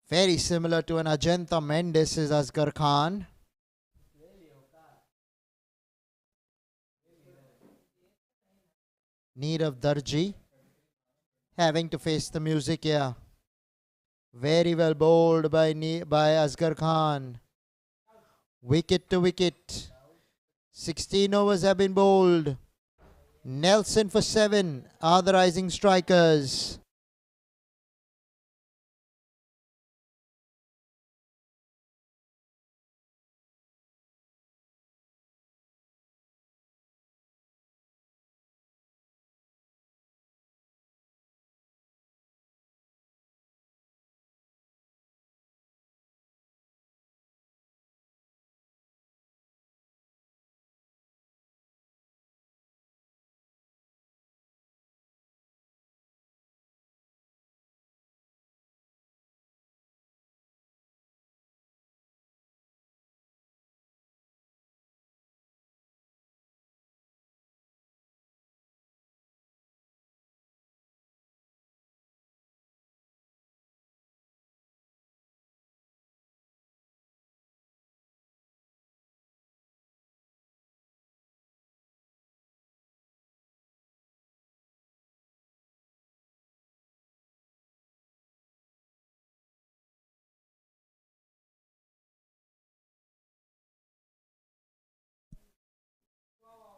Very similar to an Ajanta Mendes is Asghar Khan. Neerav Darji having to face the music here. Very well bowled by Asghar Khan. Wicket to wicket. 16 overs have been bowled. Nelson for 7 are the rising strikers.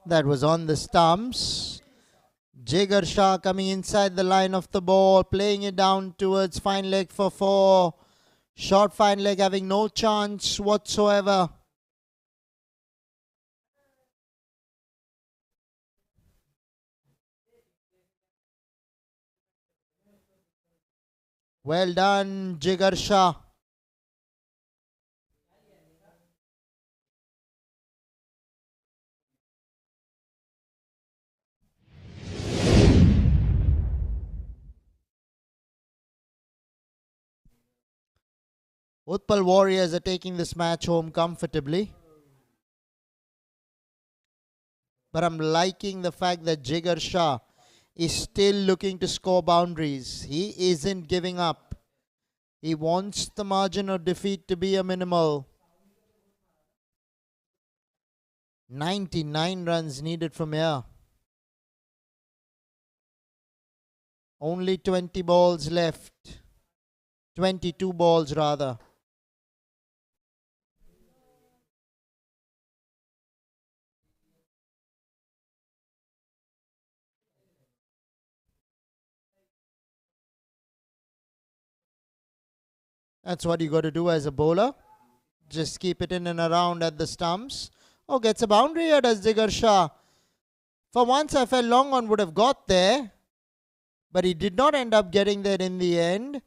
That was on the stumps. Jigar Shah coming inside the line of the ball, playing it down towards fine leg for 4. Short fine leg having no chance whatsoever. Well done, Jigar Shah. Utpal Warriors are taking this match home comfortably. But I'm liking the fact that Jigar Shah is still looking to score boundaries. He isn't giving up. He wants the margin of defeat to be a minimal. 99 runs needed from here. Only 20 balls left. 22 balls rather. That's what you got to do as a bowler. Just keep it in and around at the stumps. Oh, gets a boundary here, does Jigar Shah. For once, I felt long on would have got there, but he did not end up getting there in the end.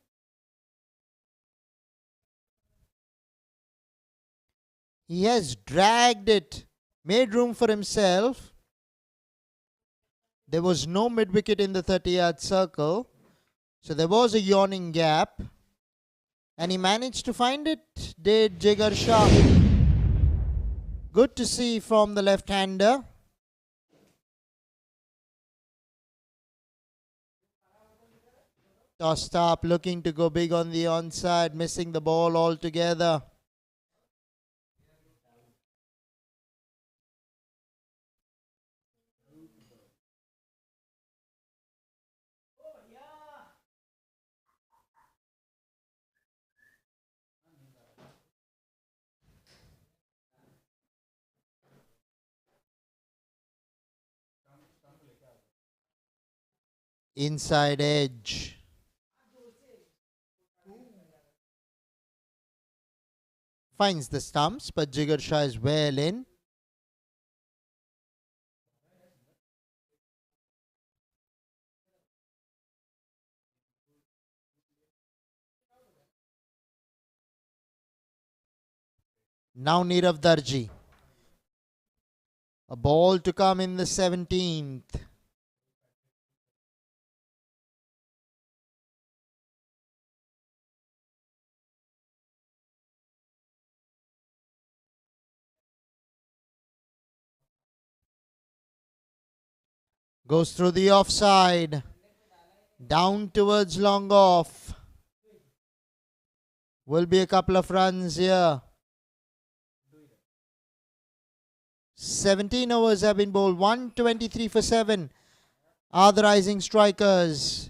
He has dragged it, made room for himself. There was no mid-wicket in the 30-yard circle, so there was a yawning gap. And he managed to find it, did Jigar Shah. Good to see from the left-hander. Tossed up, looking to go big on the onside, missing the ball altogether. Inside edge. Finds the stumps, but Jigar Shah is well in. Now Nirav Darji. A ball to come in the 17th. Goes through the offside. Down towards long off. Will be a couple of runs here. 17 overs have been bowled. 123 for 7 are the rising strikers.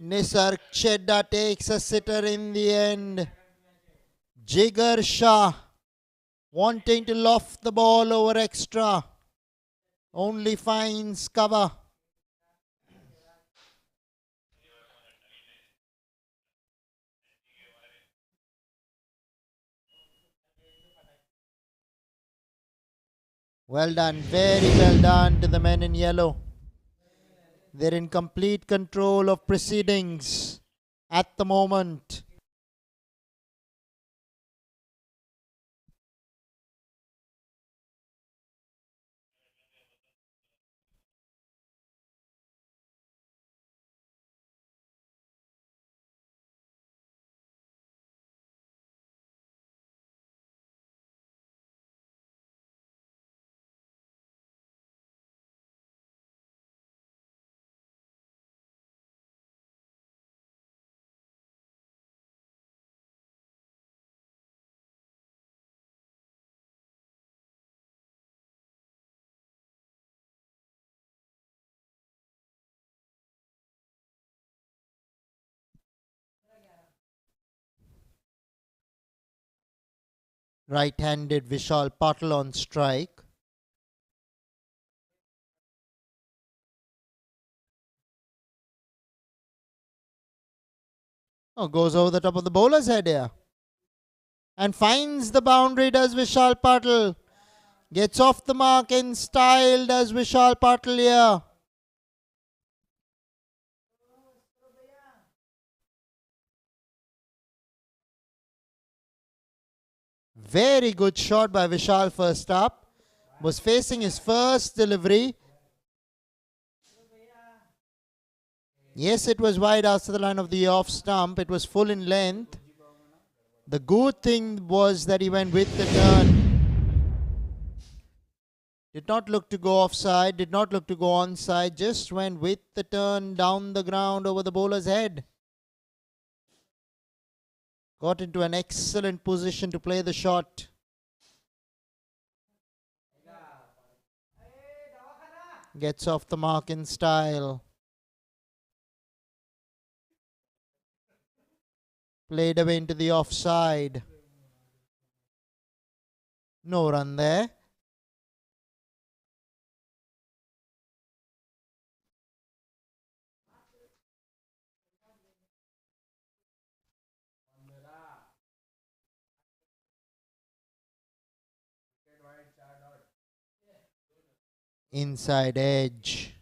Nisarg Chedda takes a sitter in the end. Jigar Shah wanting to loft the ball over extra. Only finds cover. Well done, very well done to the men in yellow. They're in complete control of proceedings at the moment. Right-handed Vishal Patel on strike. Oh, goes over the top of the bowler's head here. And finds the boundary, does Vishal Patel. Gets off the mark in style, does Vishal Patel here. Very good shot by Vishal first up. Was facing his first delivery. Yes, it was wide outside the line of the off stump. It was full in length. The good thing was that he went with the turn. Did not look to go offside, did not look to go onside, just went with the turn down the ground over the bowler's head. Got into an excellent position to play the shot. Gets off the mark in style. Played away into the offside. No run there. Inside edge.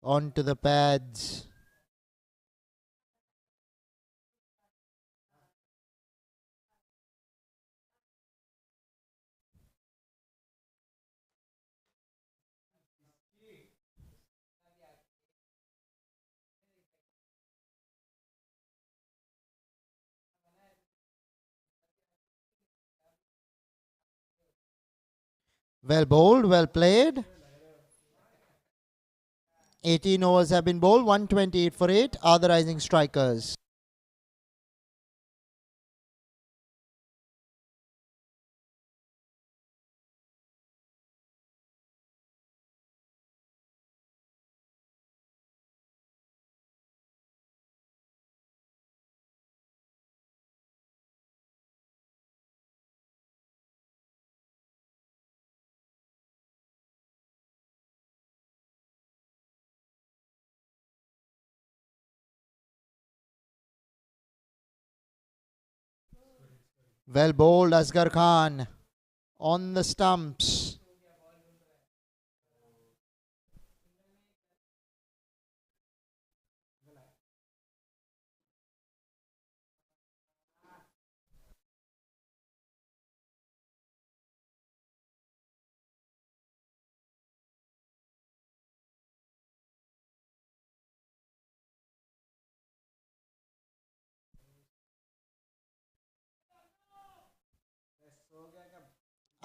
Onto the pads. Well bowled, well played. 18 overs have been bowled, 128 for 8 are the rising strikers. Well bowled, Asghar Khan on the stumps.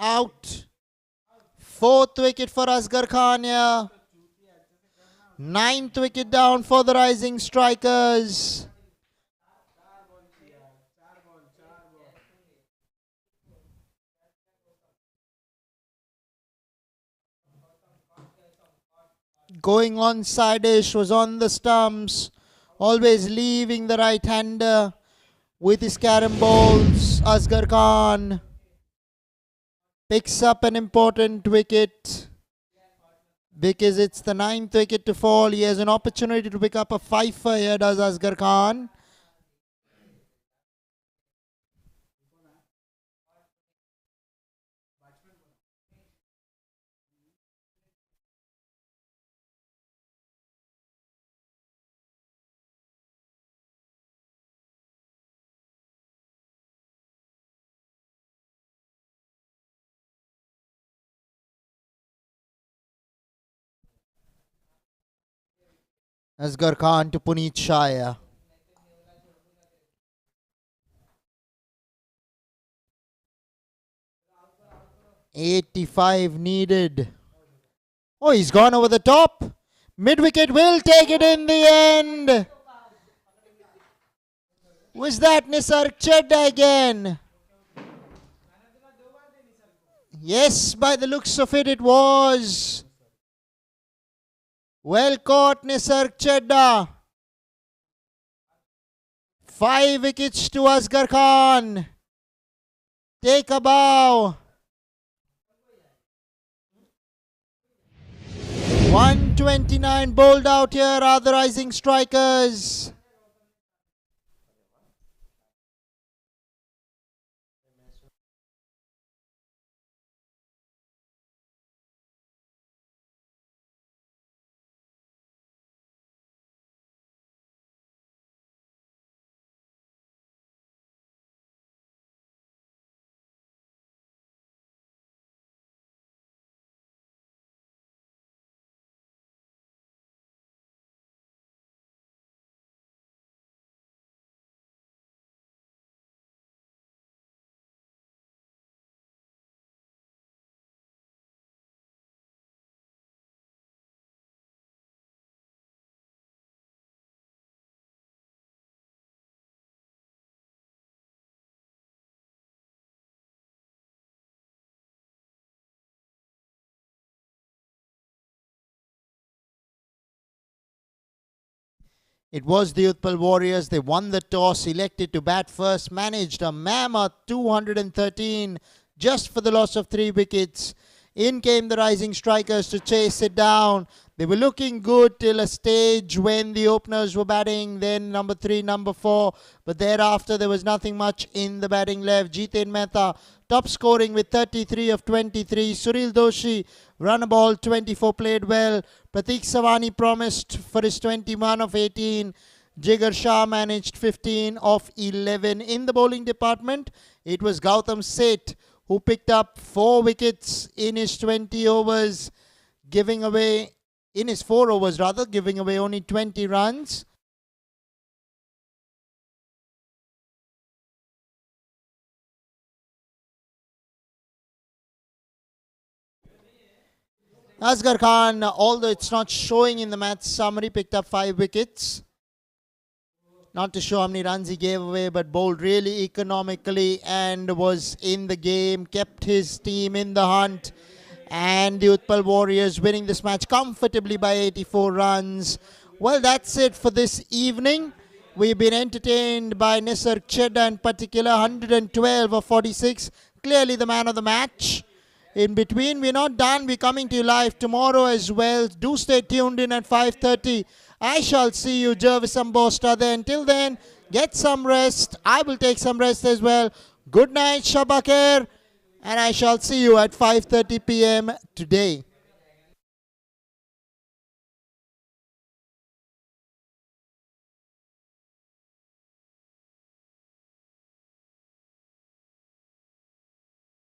Out. Fourth wicket for Asghar Khan here. Ninth wicket down for the rising strikers. Going on side-ish, was on the stumps. Always leaving the right-hander with his carom balls. Asghar Khan picks up an important wicket because it's the ninth wicket to fall. He has an opportunity to pick up a fifer here, does Asghar Khan. Asghar Khan to Puneet Shaya. .85 needed. Oh, he's gone over the top. Mid-wicket will take it in the end. Was that Nisarg Chedda again? Yes, by the looks of it, it was. Well caught, Nisarg Chedda. 5 wickets to Asghar Khan. Take a bow. 129 bowled out here are the rising strikers. It was the Utpal Warriors. They won the toss, elected to bat first, managed a mammoth 213 just for the loss of 3 wickets. In came the rising strikers to chase it down. They were looking good till a stage when the openers were batting, then number 3, number 4. But thereafter, there was nothing much in the batting left. Jiten Mehta, top scoring with 33 of 23. Suril Doshi, run a ball, 24, played well. Pratik Savani promised for his 21 of 18. Jigar Shah managed 15 of 11. In the bowling department, it was Gautam Seth who picked up 4 wickets in his 20 overs, giving away, in his 4 overs rather, giving away only 20 runs. Asghar Khan, although it's not showing in the match summary, picked up 5 wickets. Not to show how many runs he gave away, but bowled really economically and was in the game, kept his team in the hunt. And the Utpal Warriors winning this match comfortably by 84 runs. Well, that's it for this evening. We've been entertained by Nisarg Chedda in particular, 112 of 46. Clearly the man of the match. In between, we're not done. We're coming to you live tomorrow as well. Do stay tuned in at 5:30. I shall see you, Jervis Ambosta. Then, until then, get some rest. I will take some rest as well. Good night, Shabakir. And I shall see you at 5:30 p.m. today.